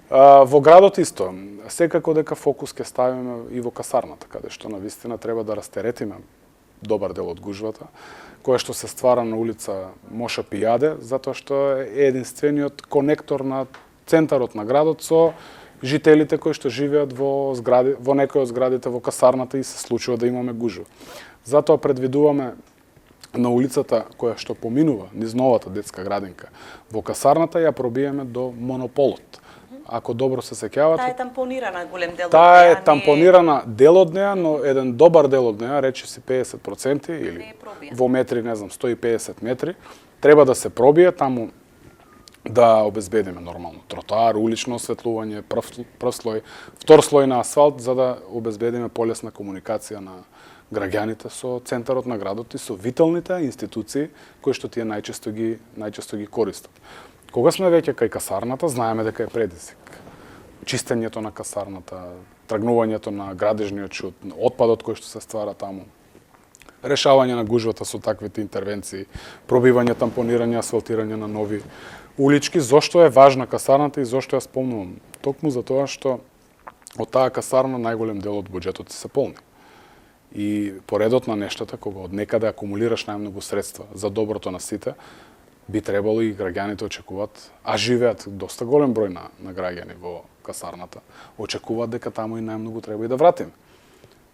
Во градот исто, секако дека фокус ќе ставиме и во касарната, каде што навистина треба да растеретиме добар дел од гужвата, која што се ствара на улица Моша Пијаде, затоа што е единствениот конектор на центарот на градот со жителите кои што живеат во некои од зградите во касарната и се случува да имаме гужва. Затоа предвидуваме на улицата која што поминува низ новата детска градинка во касарната ја пробиеме до монополот. Ако добро се сеќавате, таа е тампонирана голем дел од неа. Таа е тампонирана дел од неа, но еден добар дел од неа, речи си 50% или во метри, не знам, 150 метри, треба да се пробие таму да обезбедиме нормално тротоар, улично осветлување, прв слој, втор слој на асфалт за да обезбедиме полесна комуникација на граѓаните со центарот на градот и со виталните институции кои што тие најчесто ги користат. Кога сме веќе кај касарната, знаеме дека е предизвик. чистењето на касарната, тргнувањето на градежниот шут, отпадот кој што се ствара таму, решавање на гужвата со таквите интервенции, пробивање, тампонирање, асфалтирање на нови улички. Зошто е важна касарната и зошто ја спомнувам? Токму за тоа што од таа касарна најголем дел од буџетот се полни. И поредот на нештата, кога од некаде акумулираш најмногу средства за доброто на сите, би требало и граѓаните очекуваат, а живеат доста голем број на граѓани во касарната, очекуваат дека таму и најмногу треба и да вратиме.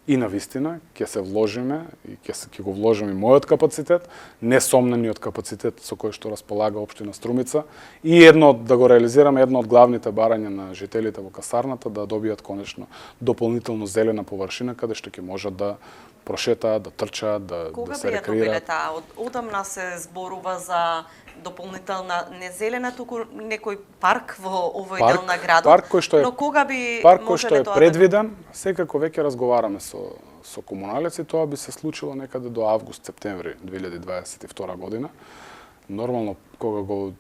И навистина ќе се вложиме и ќе го вложиме и мојот капацитет, несомнениот капацитет со кој што располага општина Струмица и да го реализираме едно од главните барања на жителите во касарната, да добијат конечно дополнително зелена површина каде што ќе можат да прошетаат, да трчаат, да се рекреираат. Кога би ја добиле таа? Одамна се зборува за дополнителна не зелена, туку некој парк во овој дел на градот. Парк кој што е, но кога би парк кој што е тоа предвиден, секако веќе разговараме со комуналеци, тоа би се случило некаде до август-септември 2022 година. Нормално кога го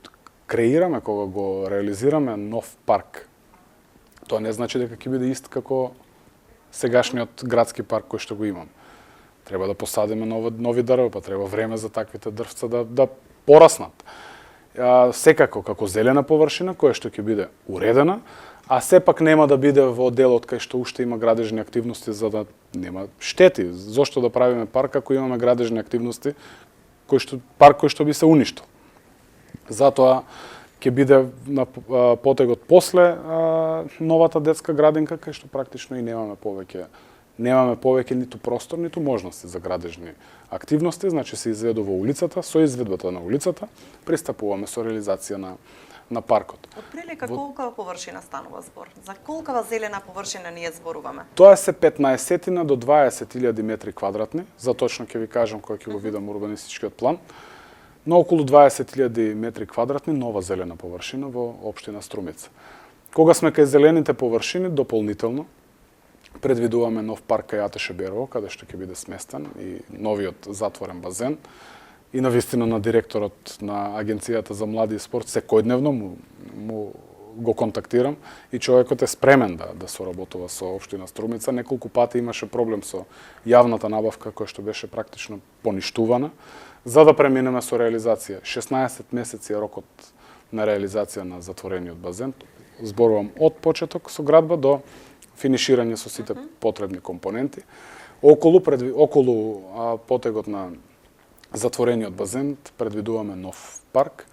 креираме, кога го реализираме нов парк, тоа не значи дека ќе биде ист како сегашниот градски парк кој што го имам. Треба да посадиме нови дрва, па треба време за таквите дрвца да пораснат. Секако како зелена површина која што ќе биде уредена, а сепак нема да биде во делот кај што уште има градежни активности за да нема штети. Зошто да правиме парк ако имаме градежни активности парк кој што би се уништил. Затоа ќе биде на потегот после новата детска градинка кај што практично и немаме повеќе ниту простор, ниту можности за градежни активности, значи се изведува улицата, со изведбата на улицата пристапуваме со реализација на паркот. Отприлика колка површина станува збор? За колкава зелена површина ние зборуваме? Тоа се 15 до 20.000 метри квадратни, за точно ќе ви кажам кога ќе го видам урбанистичкиот план, но околу 20.000 метри квадратни нова зелена површина во општина Струмица. Кога сме кај зелените површини, дополнително предвидуваме нов парк кај Атеше Берово, каде што ќе биде сместен и новиот затворен базен. И навистина на директорот на Агенцијата за млади и спорт секојдневно му го контактирам и човекот е спремен да соработува со општина Струмица. Неколку пати имаше проблем со јавната набавка која што беше практично поништувана, за да преминеме со реализација. 16 месеци е рокот на реализација на затворениот базен. Зборувам од почеток со градба до финиширање со сите потребни компоненти. Околу потегот на затворениот базен предвидуваме нов парк,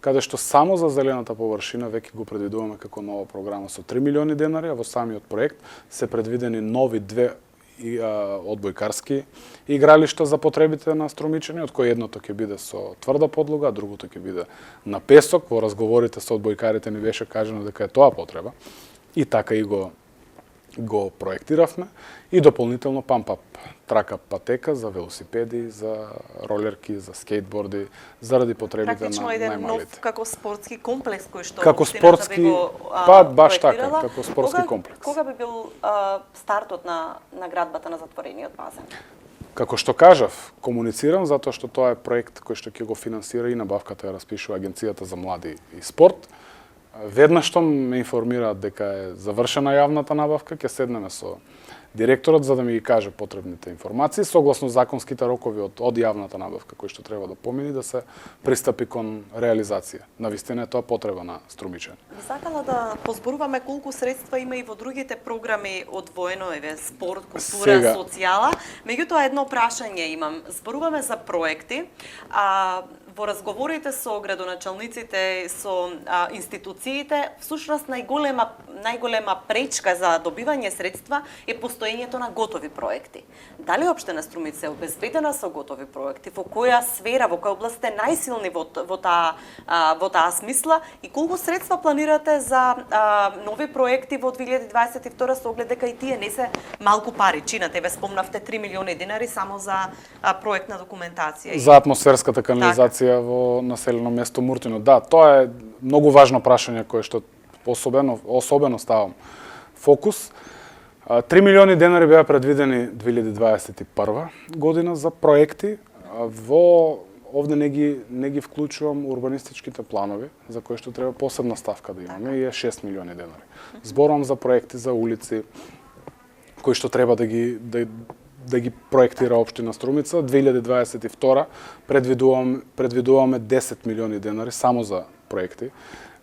каде што само за зелената површина веќе го предвидуваме како нова програма со 3 милиони денари, а во самиот проект се предвидени нови 2 одбојкарски игралишта за потребите на струмичани, од кој едното ќе биде со тврда подлога, а другото ќе биде на песок. Во разговорите со одбојкарите ни беше кажано дека е тоа потреба. И така и го проектиравме и дополнително памп-ап трака патека за велосипеди, за ролерки, за скейтборди, заради потребите на најмалите. Практично еден нов како спортски комплекс кој што како спортски баш така, како спортски комплекс. Кога би бил стартот на градбата на затворениот базен? Како што кажав, комуницирам затоа што тоа е проект кој што ќе го финансира и набавката ја распишува Агенцијата за млади и спорт. Веднаш што ме информираат дека е завршена јавната набавка, ќе седнеме со директорот за да ми ги каже потребните информации, согласно законските рокови од јавната набавка кој што треба да помини да се пристапи кон реализација. Навистина е тоа потреба на струмичани. Би сакала да позборуваме колку средства има и во другите програми одвоено, спорт, култура, социјала. Меѓутоа едно прашање имам. Зборуваме за проекти, во разговорите со градоначалниците, со институциите, всушност најголема пречка за добивање средства е постоењето на готови проекти. Дали општина Струмица е обезбедена со готови проекти? Во која сфера, во која област сте најсилни во таа смисла и колку средства планирате за нови проекти во 2022 со оглед дека и тие не се малку пари? Чинате, ве спомнавте 3 милиони денари само за проектна документација. За атмосферската канализација во населено место Муртино. Да, тоа е многу важно прашање кое што особено ставам фокус. 3 милиони денари беа предвидени 2021 година за проекти. Во овде не ги вклучувам урбанистичките планови, за кои што треба посебна ставка да имаме, и е 6 милиони денари. Зборувам за проекти за улици кои што треба да ги проектира општина Струмица. 2022 предвидуваме 10 милиони денари само за проекти.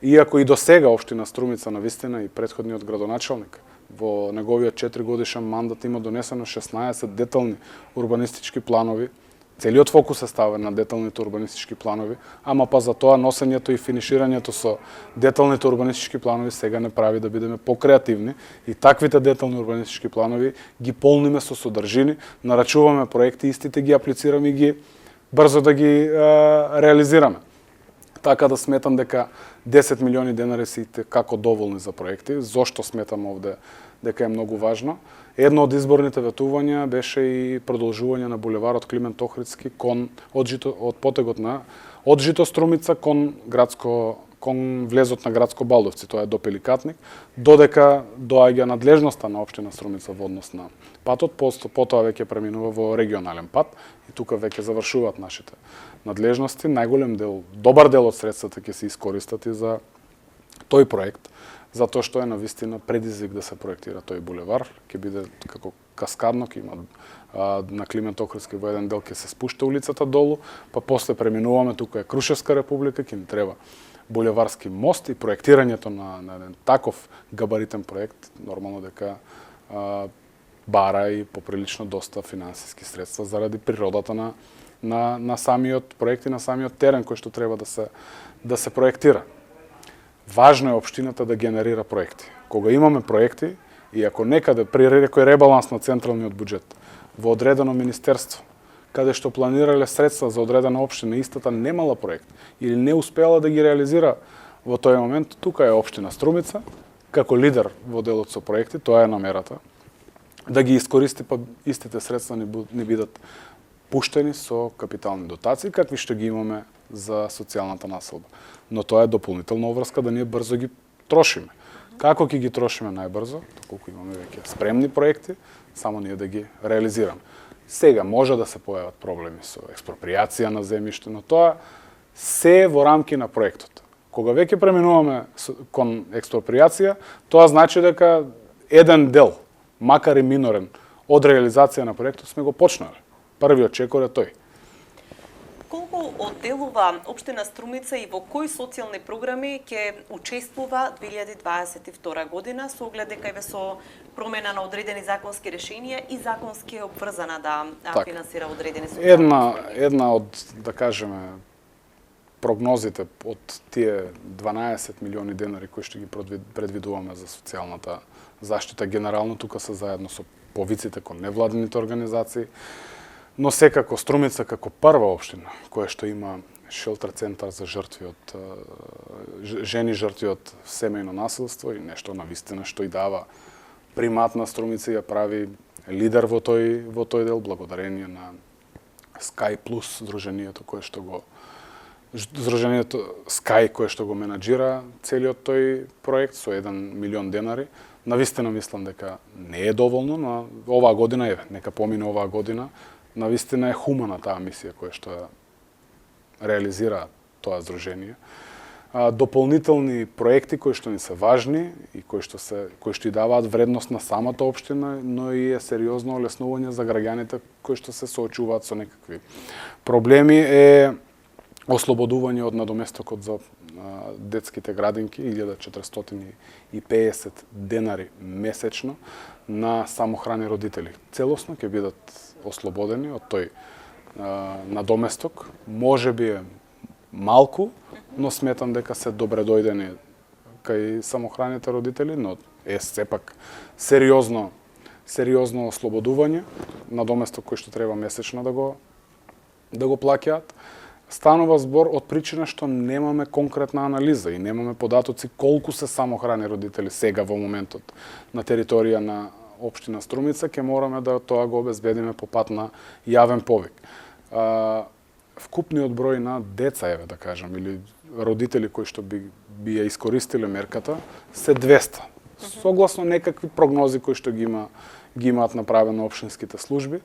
Иако и до сега општина Струмица навистина и претходниот градоначалник во неговиот 4-годишен мандат има донесено 16 детални урбанистички планови. Целиот фокус е ставен на деталните урбанистички планови, ама па за тоа носењето и финиширањето со деталните урбанистички планови сега не прави да бидеме покреативни и таквите детални урбанистички планови ги полниме со содржини, нарачуваме проекти, истите ги аплицираме и ги брзо да ги реализираме. Така да сметам дека 10 милиони денари се како доволни за проекти. Зошто сметам овде дека е многу важно? Едно од изборните ветувања беше и продолжување на булеварот Климент Охридски од потегот на од Жито Струмица кон влезот на градско Балдовци, тоа е до Пеликатник, додека доаѓа надлежноста на општина Струмица во однос на патот, потоа веќе преминува во регионален пат и тука веќе завршуваат нашите надлежности. Најголем дел, добар дел од средствата ќе се искористат и за тој проект, затоа што е навистина предизвик да се проектира тој булевар, ќе биде како каскадно, ќе има на Климент Охридски во еден дел ќе се спушта улицата долу, па после преминуваме, тука е Крушевска република, ќе ни треба булеварски мост и проектирањето на еден таков габаритен проект, нормално дека бара и поприлично доста финансиски средства заради природата на самиот проект и на самиот терен кој што треба да се проектира. Важно е општината да генерира проекти. Кога имаме проекти и ако некаде при некој ребаланс на централниот буџет во одредено министерство, каде што планирале средства за одредена општина, истата немала проект или не успеала да ги реализира во тој момент, тука е општина Струмица, како лидер во делот со проекти, тоа е намерата, да ги искористи, па истите средства не бидат пуштени со капитални дотации, какви што ги имаме за социјалната населба. Но тоа е дополнителна обврска да ние брзо ги трошиме. Како ќе ги трошиме најбрзо, доколку имаме веќе спремни проекти, само ние да ги реализираме. Сега може да се појават проблеми со експроприација на земјиште, но тоа се во рамки на проектот. Кога веќе преминуваме кон експроприација, тоа значи дека еден дел, макар и минорен, од реализација на проектот сме го почнали. Првиот чекор е тој. Колку одделува општина Струмица и во кои социјални програми ќе учествува 2022 година со оглед дека е со промена на одредени законски решенија и законски е обврзана да финансира одредени социјални една од, да кажеме, прогнозите од тие 12 милиони денари кои што ги предвидуваме за социјалната заштита генерално, тука се заедно со повиците кон невладините организации, но секако Струмица како прва општина која што има шелтер центар за жртви од жени жртви од семејно насилство и нешто навистина што и дава примат на Струмица и ја прави лидер во тој дел благодарение на Sky Plus здруженијето Sky кое што го менаџира целиот тој проект со 1 милион денари. Навистина мислам дека не е доволно, но оваа година нека помине оваа година. Навистина е хумана таа мисија која што реализира тоа здружение. Дополнителни проекти кои што ни се важни и кои што и даваат вредност на самата општина, но и е сериозно олеснување за граѓаните кои што се соочуваат со некакви проблеми, е ослободување од надоместокот за детските градинки 1450 денари месечно на самохрани родители. Целосно ќе бидат ослободени од тој надоместок. Може би е малку, но сметам дека се добре дојдени кај самохраните родители, но е сепак сериозно ослободување, надоместок кој што треба месечно да го плаќаат. Станува збор од причина што немаме конкретна анализа и немаме податоци колку се самохрани родители сега во моментот на територија на општина Струмица, ќе мораме да тоа го обезбедиме по пат на јавен повик. Вкупниот број на деца, да кажам, или родители кои што би ја искористиле мерката, се 200. Согласно некакви прогнози кои што ги имаат направено општинските служби,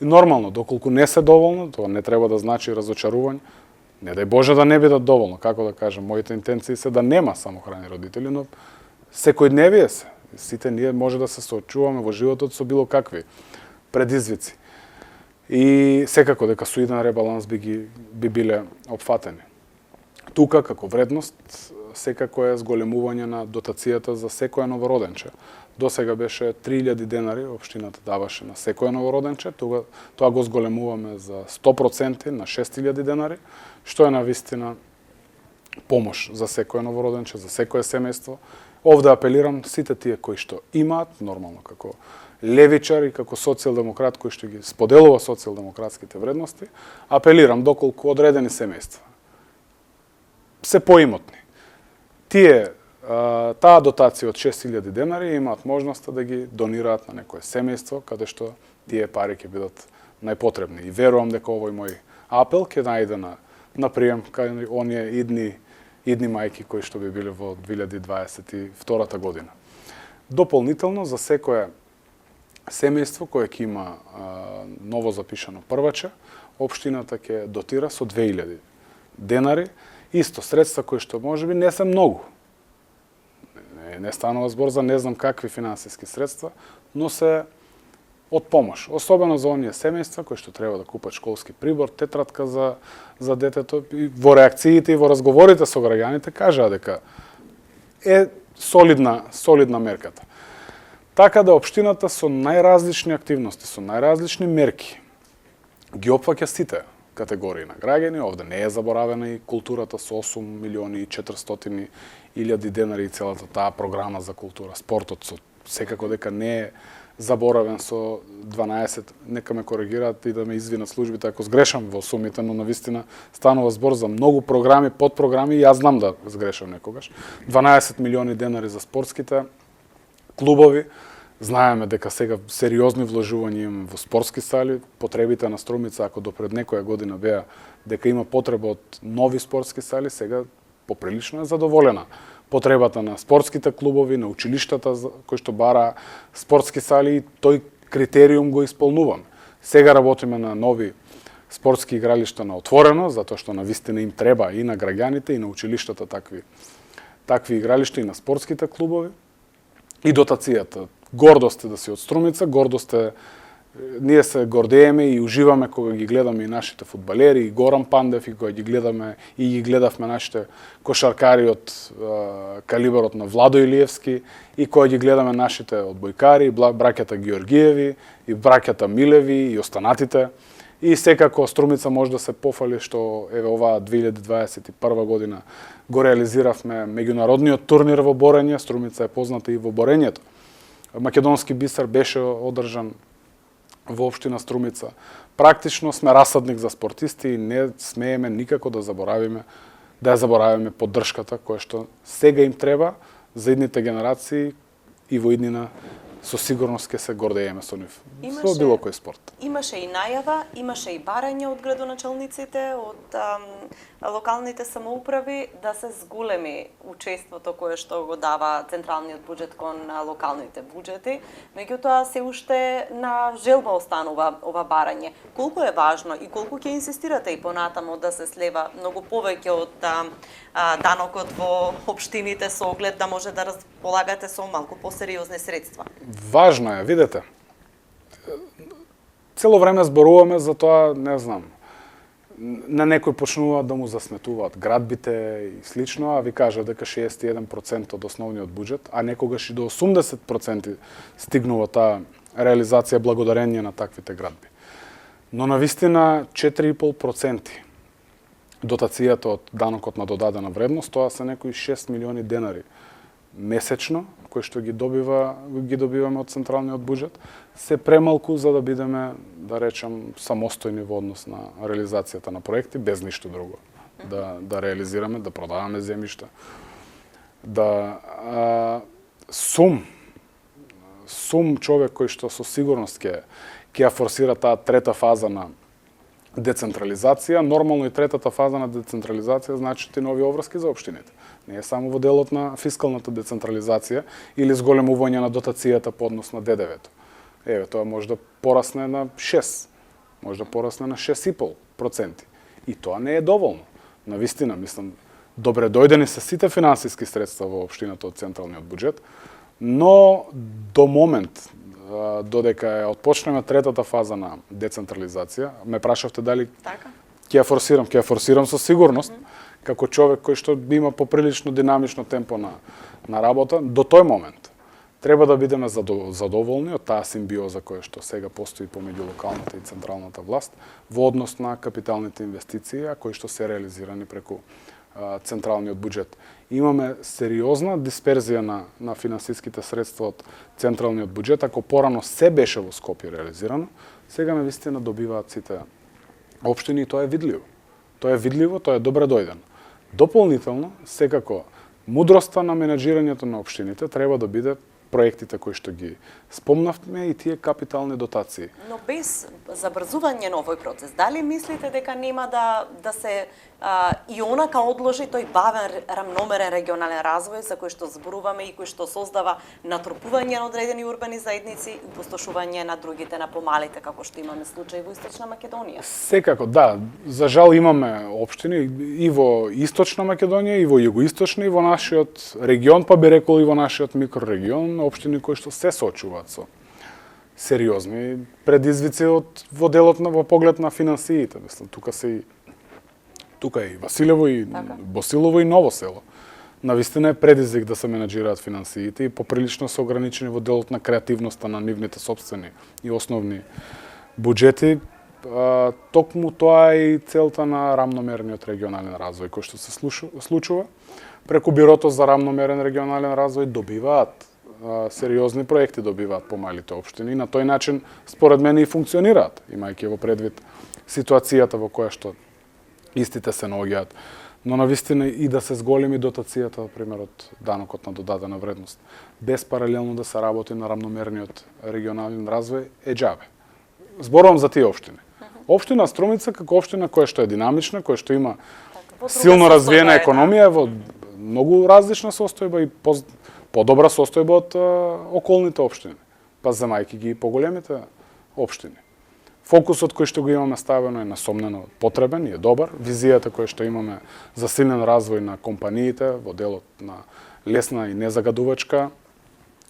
И нормално, доколку не се доволно, тоа не треба да значи разочарување. Не дај Боже да не бидат доволно, како да кажам, моите интенции се да нема самохрани родители, но секојдневие се. Сите ние може да се соочуваме во животот со било какви предизвици. И секако дека со иден ребаланс би биле опфатени. Тука, како вредност, секако е зголемување на дотацијата за секој новороденче. До сега беше 3000 денари, општината даваше на секој новороденче, тоа го зголемуваме за 100% на 6000 денари, што е навистина помош за секој новороденче, за секое семејство. Овде апелирам сите тие кои што имаат, нормално како левичар и како социјалдемократ кој што ги споделува социјалдемократските вредности, апелирам доколку одредени семејства се поимотни. Тие таа дотација од 6000 денари имаат можноста да ги донираат на некое семејство каде што тие пари ќе бидат најпотребни. И верувам дека овој мој апел ќе најде на прием кај оние идни мајки кои што би биле во 2022 година. Дополнително за секое семејство кое ќе има ново запишано прваче, општината ќе дотира со 2000 денари, исто средства кои што можеби не се многу. Не станува збор за не знам какви финансиски средства, но се од помош, особено за оние семејства кои што треба да купат школски прибор, тетрадка за детето. И во реакциите и во разговорите со граѓаните кажаа дека е солидна мерката. Така да општината со најразлични активности, со најразлични мерки ги опфаќа сите категории на граѓани. Овде не е заборавена и културата со 8.400.000 денари и целата таа програма за култура. Спортот секако дека не е заборавен со 12, нека ме коригираат и да ме извинат службите ако сгрешам во сумите, но навистина станува збор за многу програми, подпрограми и јас знам да сгрешам некогаш. 12 милиони денари за спортските клубови. Знаеме дека сега сериозни вложувања имаме во спортски сали. Потребите на Струмица, ако допред некоја година беа дека има потреба од нови спортски сали, сега поприлично е задоволена потребата на спортските клубови, на училиштата кои што бара спортски сали и тој критериум го исполнуваме. Сега работиме на нови спортски игралишта на отворено, затоа што навистина им треба и на граѓаните и на училиштата такви игралишта и на спортските клубови. И дотацијата. Гордост е да си од Струмица, гордост е ние се гордееме и уживаме кога ги гледаме и нашите фудбалери, и Горан Пандев, и кога ги гледаме и ги гледавме нашите кошаркари од калибарот на Владо Илиевски, и кога ги гледаме нашите одбојкари, браќата Георгиеви, и браќата Милеви, и останатите. И секако Струмица може да се пофали што еве оваа 2021 година го реализиравме меѓународниот турнир во борење. Струмица е позната и во борењето. Македонски бисер беше одржан во општина Струмица. Практично сме расадник за спортисти и не смееме никако да заборавиме поддршката која што сега им треба за идните генерации и во иднина со сигурност ќе се гордееме со нив. Со било кој спорт. Имаше и најава, имаше и барање од градоначалниците, од локалните самоуправи да се зголеми учеството кое што го дава централниот буџет кон локалните буџети. Меѓутоа се уште на желба останува ова барање. Колку е важно и колку ќе инсистирате и понатамо да се слева многу повеќе од данокот во општините со оглед да може да располагате со малку посериозни средства? Важно е, видете. Цело време зборуваме за тоа, не знам, на некој почнуваат да му засметуваат градбите и слично, а ви кажа дека 61% од основниот буџет, а некогаш и до 80% стигнува таа реализација благодарение на таквите градби. Но навистина 4,5% дотацијата од данокот на додадена вредност, тоа се некои 6 милиони денари месечно, кои што ги добиваме од централниот буџет, се премалку за да бидеме, да речам, самостојни во однос на реализацијата на проекти, без ништо друго. Да реализираме, да продаваме земјишта. Сум човек кој што со сигурност ќе ја форсира таа трета фаза на децентрализација. Нормално и третата фаза на децентрализација значи и нови обврски за општините. Не е само во делот на фискалната децентрализација или зголемување на дотацијата по однос на ДДВ-то. Еве, тоа може да порасне на 6 може да порасне на 6,5%. И тоа не е доволно. Навистина, мислам, добре дојдени се сите финансиски средства во општината од централниот буџет, но до момент, додека ја отпочнеме третата фаза на децентрализација, ме прашавте дали Така? ќе ја форсирам со сигурност, како човек кој што има поприлично динамично темпо на работа, до тој момент треба да бидеме задоволни од таа симбиоза која што сега постои помеѓу локалната и централната власт во однос на капиталните инвестиции, кои што се реализирани преку централниот буџет. Имаме сериозна дисперзија на финансиските средства од централниот буџет, ако порано се беше во Скопје реализирано, сега навистина добиваат сите општини и тоа е видливо. Тоа е видливо, тоа е добре дојдено. Дополнително, секако, мудроста на менеджирањето на општините треба да биде проектите кои што ги спомнавме и тие капитални дотации. Но без забрзување на овој процес, дали мислите дека нема да се и онака одложи тој бавен рамномерен регионален развој за кој што зборуваме и кој што создава натрупување на одредени урбани заедници и пустошување на другите, на помалите, како што имаме случај во Источна Македонија? Секако, да. За жал имаме општини и во Источна Македонија, и во Југоисточна, и во нашиот регион, па би рекол и во нашиот микрорегион, општини кои што се соочуваат со сериозни предизвици во делот во поглед на финансиите. Мислам, тука е и Василево, и Босилово, и Ново село. Навистина е предизвик да се менеджираат финансиите и поприлично се ограничени во делот на креативноста на нивните сопствени и основни буџети. Токму тоа е и целта на рамномерниот регионален развој кој што се случува. Преку Бирото за рамномерен регионален развој добиваат сериозни проекти, добиваат помалите општини и на тој начин според мене и функционираат, имајќи во предвид ситуацијата во која што истите се наоѓаат. Но навистина и да се зголеми дотацијата, например, од данокот на додадена вредност, без паралелно да се работи на рамномерниот регионален развој, е џабе. Зборувам за тие општини. Општина Струмица како општина која што е динамична, која што има силно развиена економија, во многу различна состојба и подобра состојба од околните општини, па земајќи ги и поголемите општини. Фокусот кој што го имаме ставено е несомнено потребен и е добар. Визијата која што имаме за силен развој на компаниите во делот на лесна и незагадувачка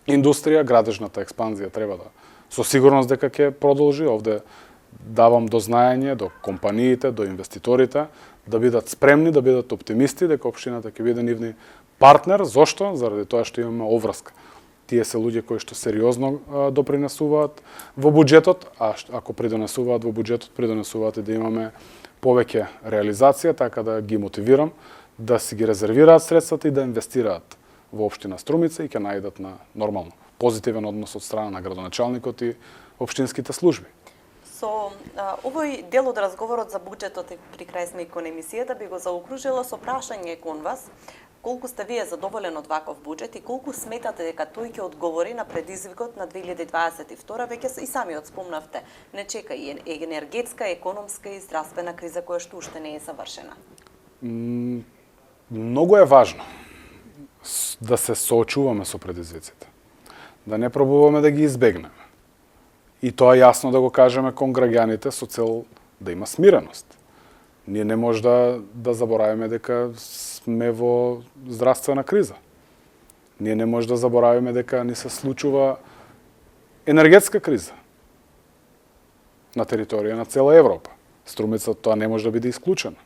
индустрија, градежната експанзија треба да со сигурност дека ќе продолжи. Овде давам до знаење до компаниите, до инвеститорите да бидат спремни, да бидат оптимисти дека општината ќе биде нивни партнер. Зошто? Заради тоа што имаме оврска. Тие се луѓе кои што сериозно допринесуваат во буџетот, а ако придонесуваат во буџетот, придонесуваат и да имаме повеќе реализација, така да ги мотивирам да си ги резервираат средствата и да инвестираат во општина Струмица и ќе најдат на нормално позитивен однос од страна на градоначалникот и општинските служби. Со овој дел од разговорот за буџетот и при крај сме кон емисијата би го заокружила со прашање кон вас. Колку сте вие задоволен од ваков буџет и колку сметате дека тој ќе одговори на предизвикот на 2022, веќе и самиот спомнавте, не чека и енергетска, економска и здравствена криза која што уште не е завршена? Многу е важно да се соочуваме со предизвиците. Да не пробуваме да ги избегнеме. И тоа јасно да го кажеме кон граѓаните со цел да има смиреност. Ние не може да забораваме дека сме во здравствена криза. Ние не може да забораваме дека ни се случува енергетска криза на територија на цела Европа. Струмица тоа не може да биде исклучена.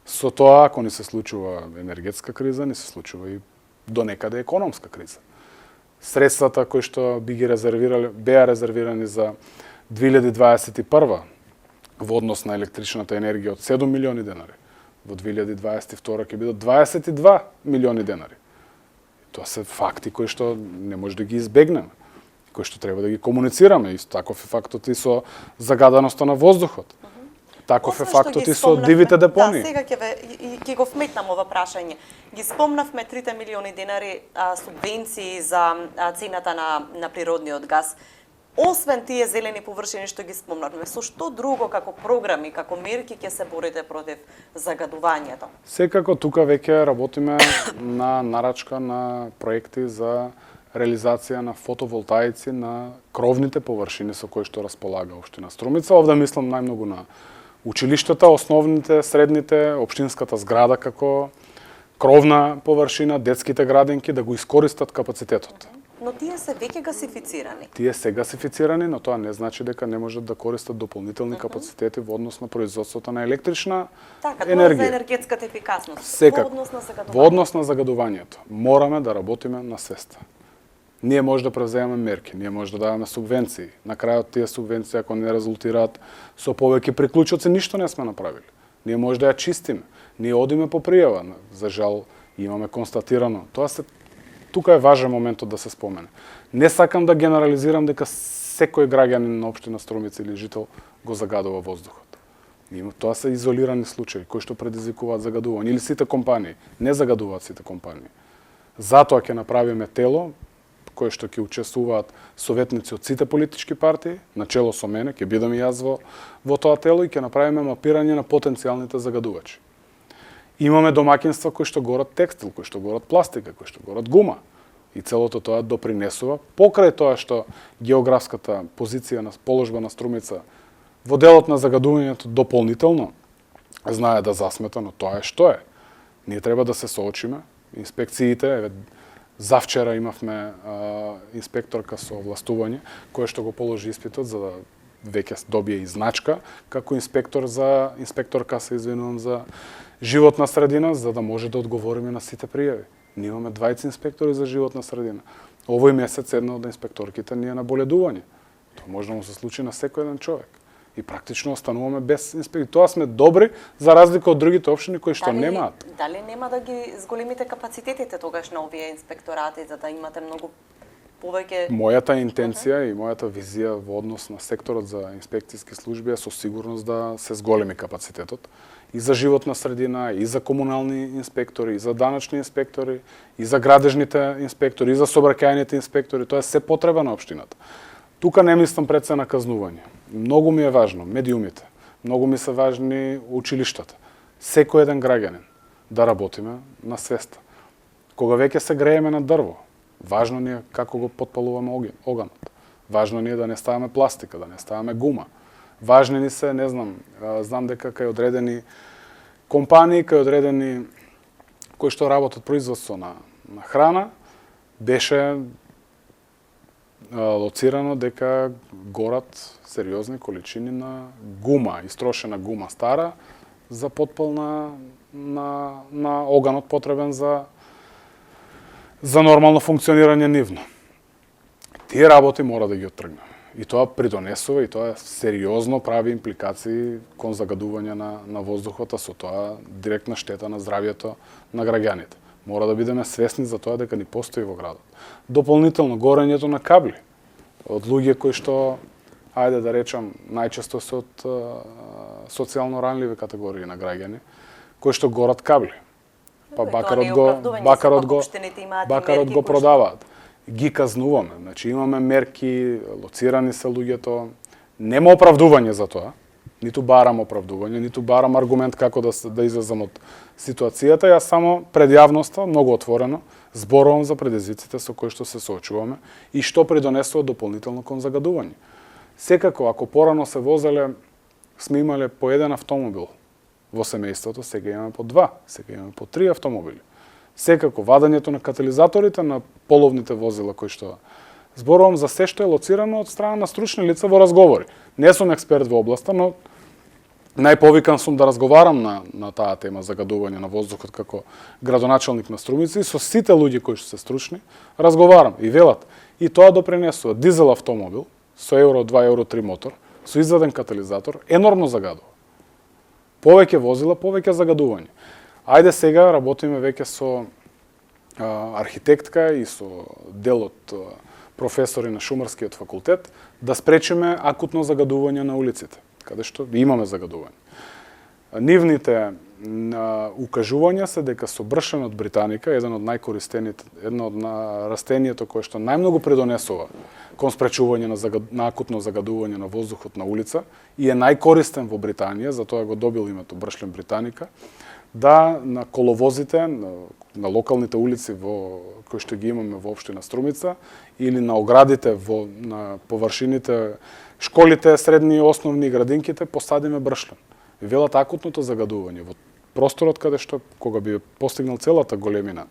Со тоа, ако ни се случува енергетска криза, ни се случува и до некаде економска криза. Средствата кои што беа резервирани за 2021 во однос на електричната енергија од 7 милиони денари, во 2022 ќе бидат 22 милиони денари. Тоа се факти кои што не може да ги избегнеме, кои што треба да ги комуницираме. Исто таков е фактот и со загаденоста на воздухот. Таков е фактот и со дивите депонии. Да, сега ќе го вметнам ова прашање. Ги спомнавме 3 милиони денари субвенции за цената на природниот газ. Освен тие зелени површини што ги спомнавме, со што друго како програми, како мерки ќе се борите против загадувањето? Секако тука веќе работиме на нарачка на проекти за реализација на фотоволтаици на кровните површини со кои што располага општина Струмица. Овде мислам најмногу на училиштата, основните, средните, општинската зграда како кровна површина, детските градинки да го искористат капацитетот. Но тие се веќе гасифицирани. Тие се гасифицирани, но тоа не значи дека не можат да користат дополнителни капацитети во однос на производството на електрична енергија. За енергетската ефикасност. Секако. Во однос на загадувањето. Во однос на загадувањето. Мораме да работиме на свеста. Ние може да превземаме мерки, ние може да даваме субвенции. На крајот тие субвенции, ако не резултираат со повеќе приклучоци, ништо не сме направили. Ние може да ја чистиме. Ние одиме по пријава. За жал, имаме констатирано. Тука е важен моментот да се спомене. Не сакам да генерализирам дека секој граѓанин на општина Струмица или жител го загадува воздухот. Тоа се изолирани случаи кои што предизвикуваат загадување. Или сите компании не загадуваат сите компании. Затоа ќе направиме тело кои што ќе учествуваат советници од сите политички партии, начело со мене, ќе бидам и јас во тоа тело и ќе направиме мапирање на потенцијалните загадувачи. Имаме домаќинства кои што горат текстил, кои што горат пластика, кои што горат гума. И целото тоа допринесува покрај тоа што географската позиција на положба на Струмица во делот на загадувањето дополнително знае да засмета, но тоа е што е. Ние треба да се соочиме. Инспекциите, завчера имавме инспекторка со овластување која што го положи испитот за да веќе добие и значка како инспекторка се извинувам за животна средина, за да може да одговориме на сите пријави. Ние имаме 20 инспектори за животна средина. Овој месец една од инспекторките ни е на боледување. Тоа може да му се случи на секој еден човек. И практично остануваме без инспектори. Тоа сме добри за разлика од другите општини кои што немаат. Дали нема да ги зголемите капацитетите тогаш на овие инспекторати за да имате многу повеќе? Мојата интенција и мојата визија во однос на секторот за инспекцијски служби е со сигурност да се зголеми капацитетот и за животна средина, и за комунални инспектори, и за даначни инспектори, и за градежните инспектори, и за сообраќајните инспектори. Тоа е се потреба на општината. Тука не мислам пред се на казнување. Многу ми е важно медиумите, многу ми се важни училиштата. Секој еден граѓанин да работиме на свеста. Кога веќе се грееме на дрво, важно ни е како го потпалуваме оганот. Важно ни е да не ставаме пластика, да не ставаме гума. Важни ни се, не знам, знам дека кај одредени компании, кај одредени кои што работат производство на храна, беше лоцирано дека горат сериозни количини на гума, истрошена гума стара за потпал на оганот потребен за нормално функционирање нивно. Тие работи мора да ги оттргнеме. И тоа придонесува и тоа сериозно прави импликации кон загадување на воздухот, а со тоа директна штета на здравјето на граѓаните. Мора да бидеме свесни за тоа дека ни постои во градот. Дополнително горењето на кабли од луѓе кои што, ајде да речам, најчесто се од социјално ранливи категории на граѓани, кои што горат кабли. Па бакарот го продаваат. Ги казнуваме. Значи имаме мерки, лоцирани се луѓето. Нема оправдување за тоа. Ниту барам оправдување, ниту барам аргумент како да излезам од ситуацијата. Јас само пред јавноста, многу отворено, зборувам за предизвиците со кои што се соочуваме и што придонесува дополнително кон загадување. Секако, ако порано се возеле, сме имале по еден автомобил во семејството, сега имаме по 2, сега имаме по 3 автомобили. Секако, вадањето на катализаторите на половните возила кои што зборувам за се што е лоцирано од страна на стручни лица во разговори. Не сум експерт во областа, но најповикан сум да разговарам на таа тема загадување на воздухот како градоначалник на Струмица и со сите луѓе кои што се стручни разговарам и велат. И тоа допринесува дизел автомобил со Евро 2, Евро 3 мотор, со изведен катализатор, енормно загадува. Повеќе возила, повеќе загадување. Ајде сега работиме веќе со архитектка и со дел од професори на Шумарскиот факултет да спречиме акутно загадување на улиците, каде што имаме загадување. Нивните укажувања се дека со бршен од британика, едно од растението кое што најмногу придонесува кон спречување на акутно загадување на воздухот на улица и е најкористен во Британија, затоа го добил името бршлен британика, да на коловозите, на локалните улици кои што ги имаме во општина Струмица или на оградите на површините, школите, средни, основни, градинките посадиме бршлен. Велат акутното загадување во просторот каде што кога би постигнал целата големина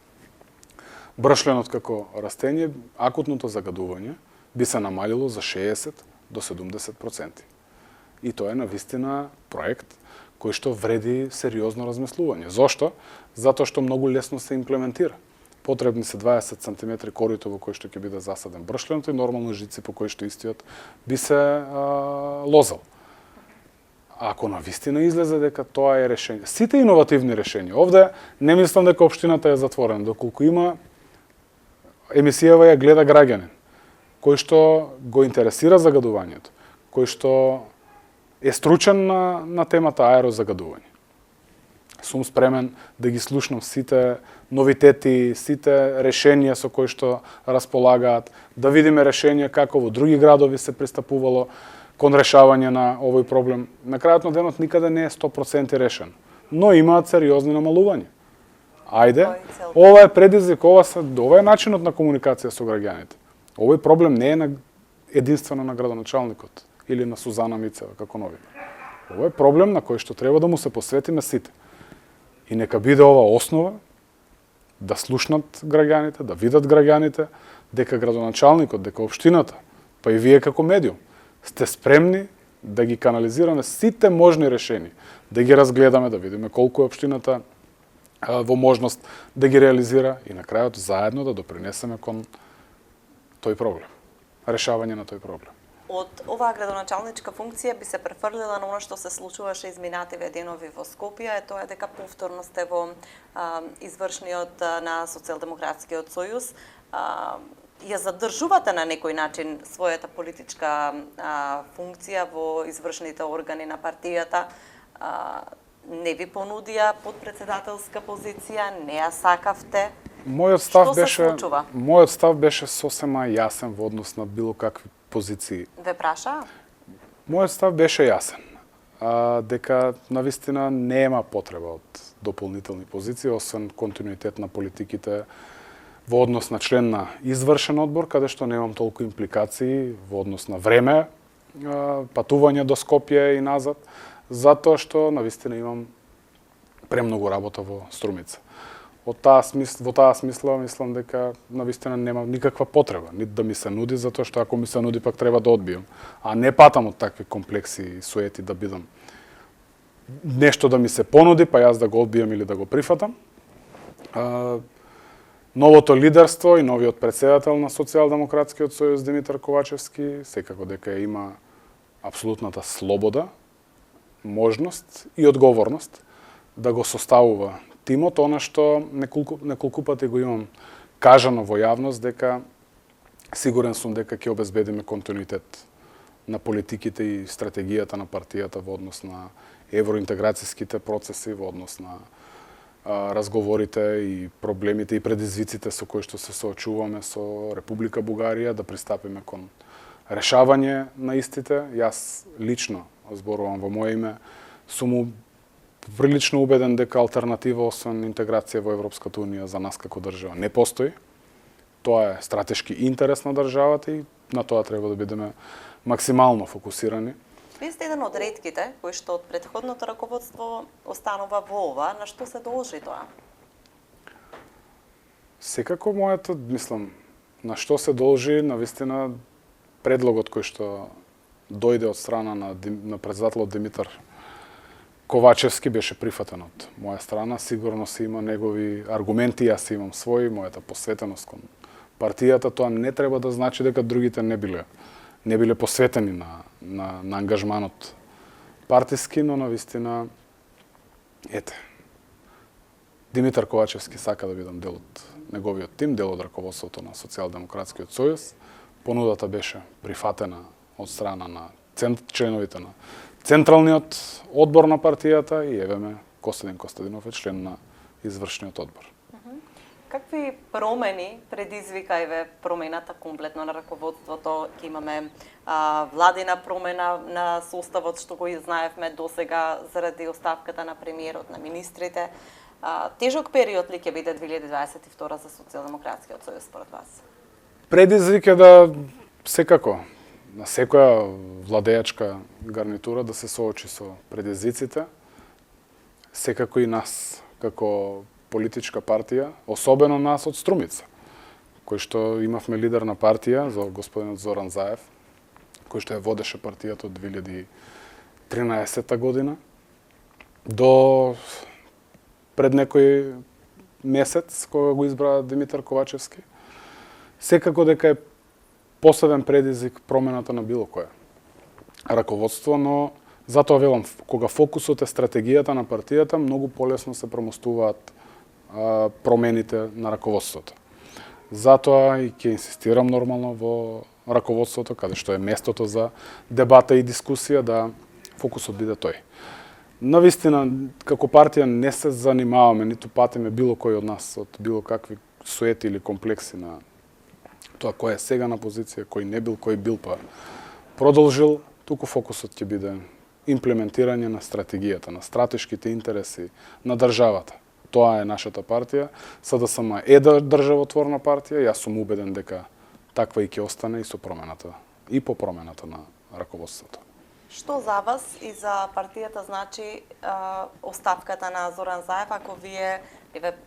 бршленот како растение, акутното загадување би се намалило за 60 до 70%. И тоа е навистина проект кој што вреди сериозно размислување. Зошто? Затоа што многу лесно се имплементира. Потребни се 20 см корито во кој што ќе биде засаден бршленото и нормално жици по кои што истиот би се лозал. Ако навистина излезе дека тоа е решение. Сите иновативни решенија. Овде не мислам дека општината е затворена, доколку има емисијава ја гледа граѓанин, кој што го интересира загадувањето, кој што е стручен на темата аерозагадување. Сум спремен да ги слушнам сите новитети, сите решенија со кои што располагаат, да видиме решенија како во други градови се пристапувало кон решавање на овој проблем. На крајот на денот никаде не е 100% решен, но имаат сериозни намалувања. Ајде, ова е предизвик, ова е начинот на комуникација со граѓаните. Овој проблем не е единствено на градоначалникот или на Сузана Мицева како новина. Ова е проблем на кој што треба да му се посветиме сите. И нека биде ова основа да слушнат граѓаните, да видат граѓаните дека градоначалникот, дека општината, па и вие како медиум сте спремни да ги канализираме сите можни решенија, да ги разгледаме, да видиме колку е општината во можност да ги реализира и на крајот заедно да допринесеме кон тој проблем, решавање на тој проблем. Од оваа градоначалничка функција би се префрлила на она што се случуваше изминативе денови во Скопје, е тоа дека повторно сте во извршниот на Социјалдемократскиот сојуз. Ја задржувате на некој начин својата политичка функција во извршните органи на партијата. Не ви понудија подпредседателска позиција, не ја сакавте. Мојот став беше сосема јасен во однос на било какви позиции. Ве праша? Мојот став беше јасен. Дека навистина нема потреба од дополнителни позиции, освен континуитет на политиките во однос на член на извршен одбор, каде што немам толку импликации во однос на време, патување до Скопје и назад, затоа што навистина имам премногу работа во Струмица. Во таа смисла мислам дека навистина нема никаква потреба, нит да ми се нуди, затоа што ако ми се нуди пак треба да одбијам, а не патам од такви комплекси и суети да бидам нешто да ми се понуди, па јас да го одбијам или да го прифатам. Новото лидерство и новиот претседател на Социјалдемократскиот сојуз Димитар Ковачевски секако дека има апсолутната слобода, можност и одговорност да го составува тимот, она што неколку пати го имам кажано во јавност, дека сигурен сум дека ќе обезбедиме континуитет на политиките и стратегијата на партијата во однос на евроинтеграцијските процеси, во однос на разговорите и проблемите и предизвиците со кои што се соочуваме со Република Бугарија, да пристапиме кон решавање на истите. Јас лично, зборувам во моје име, сум прилично убеден дека алтернатива освен интеграција во Европската унија за нас како држава не постои. Тоа е стратешки интерес на државата и на тоа треба да бидеме максимално фокусирани. Вие сте еден од ретките кои што од претходното раководство останува во ова. На што се должи тоа? Секако мислам, на што се должи навистина предлогот кој што дојде од страна на председателот Димитар Ковачевски беше прифатен од моја страна. Сигурно се има негови аргументи, јас имам своји, мојата посветеност кон партијата. Тоа не треба да значи дека другите не биле посветени на ангажманот партиски, но навистина Димитар Ковачевски сака да бидам дел од неговиот тим, дел од раководството на Социјалдемократскиот сојуз. Понудата беше прифатена од страна на членовите на Централниот одбор на партијата и евеме Костадин Костадинов е член на извршниот одбор. Какви промени предизвика еве промената комплетно на раководството? Ќе имаме владина промена на составот што го знаевме досега заради оставката на премиерот, на министрите. Тежок период ли ќе биде 2022 за Социјалдемократскиот сојуз според вас? Предизвик е да секако на секоја владеачка гарнитура да се соочи со предизвиците, секако и нас како политичка партија, особено нас од Струмица, кој што имавме лидер на партија, за господинот Зоран Заев, кој што ја водеше партијата од 2013 година до пред некој месец кога го избра Димитар Ковачевски. Секако дека е посебен предизвик промената на било кое раководство, но затоа велам, кога фокусот е стратегијата на партијата, многу полесно се промостуваат промените на раководството. Затоа и ќе инсистирам нормално во раководството, каде што е местото за дебата и дискусија, да фокусот биде тој. Навистина, како партија не се занимаваме, ниту патиме било кој од нас од било какви суети или комплекси на тоа кој е сега на позиција, кој не бил, кој бил па продолжил, туку фокусот ќе биде имплементирање на стратегијата, на стратешките интереси на државата. Тоа е нашата партија. СДСМ е државотворна партија, јас сум убеден дека таква и ќе остане и со промената, и по промената на раководството. Што за вас и за партијата значи оставката на Зоран Заев, ако вие,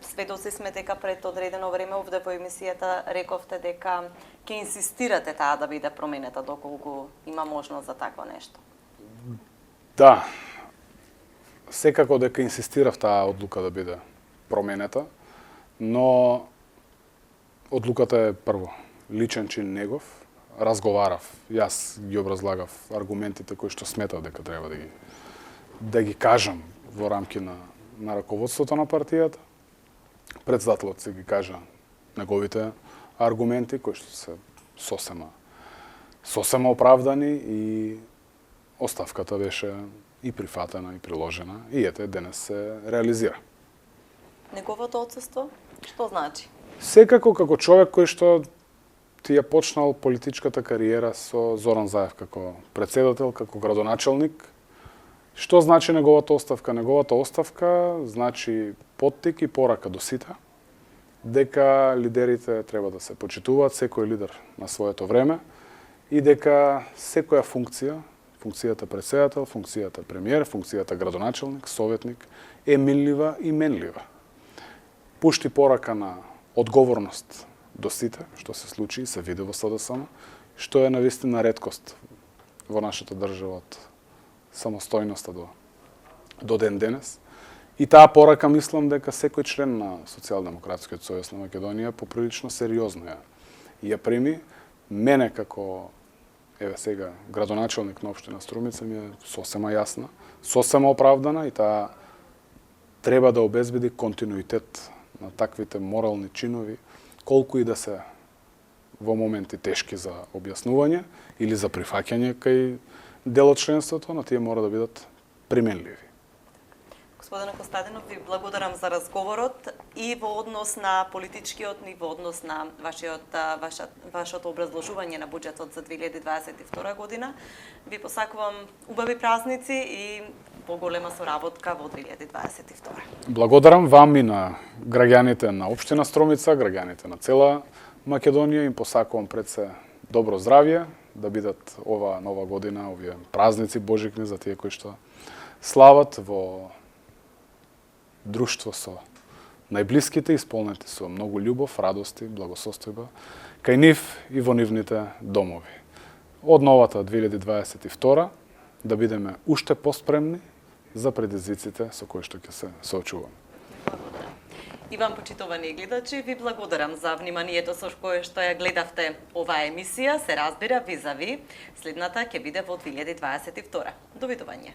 сведоци сме дека пред одредено време овде во емисијата рековте дека ќе инсистирате таа да биде променета доколку има можност за такво нешто? Да, секако дека инсистирав таа одлука да биде променета, но одлуката е прво личен чин негов, разговарав, јас ги образлагав аргументите кои што сметав дека треба да ги кажам во рамки на раководството на партијата. Председателот се ги кажа неговите аргументи кои што се сосема оправдани и оставката беше и прифатена и приложена и ете денес се реализира. Неговото отсуство што значи? Секако како човек кој што ти ја почнал политичката кариера со Зоран Заев како председател, како градоначелник. Што значи неговата оставка? Неговата оставка значи поттик и порака до сите дека лидерите треба да се почитуваат, секој лидер на своето време и дека секоја функција, функцијата председател, функцијата премиер, функцијата градоначелник, советник е минлива и менлива. Пушти порака на одговорност до сите, што се случи и се види во СДСМ, што е навистина реткост во нашата држава од самостојноста до ден денес. И таа порака мислам дека секој член на Социјалдемократскиот сојуз на Македонија поприлично сериозно ја прими. Мене како сега градоначелник на општина Струмица ми е сосема јасна, сосема оправдана и таа треба да обезбеди континуитет на таквите морални чинови, колку и да се во моменти тешки за објаснување или за прифаќање кај дел од членството, но тие мора да бидат применливи. Господине Костадинов, ви благодарам за разговорот и во однос на политичкиот и во однос на вашето образложување на буџетот за 2022 година. Ви посакувам убави празници и поголема соработка во 2022. Благодарам вам и на граѓаните на општина Струмица, граѓаните на цела Македонија, им посакувам пред се добро здравје, да бидат ова нова година, овие празници божикни за тие кои што слават во друштво со најблиските, исполнети со многу љубов, радости, благосостојба кај нив и во нивните домови. Од новата 2022 да бидеме уште поспремни за предизвиците со кои што ќе се соочуваме. Благодарам. И вам, почитувани гледачи, ви благодарам за вниманието со кое што ја гледавте оваа емисија. Се разбира, визави, следната ќе биде во 2022. Довидување.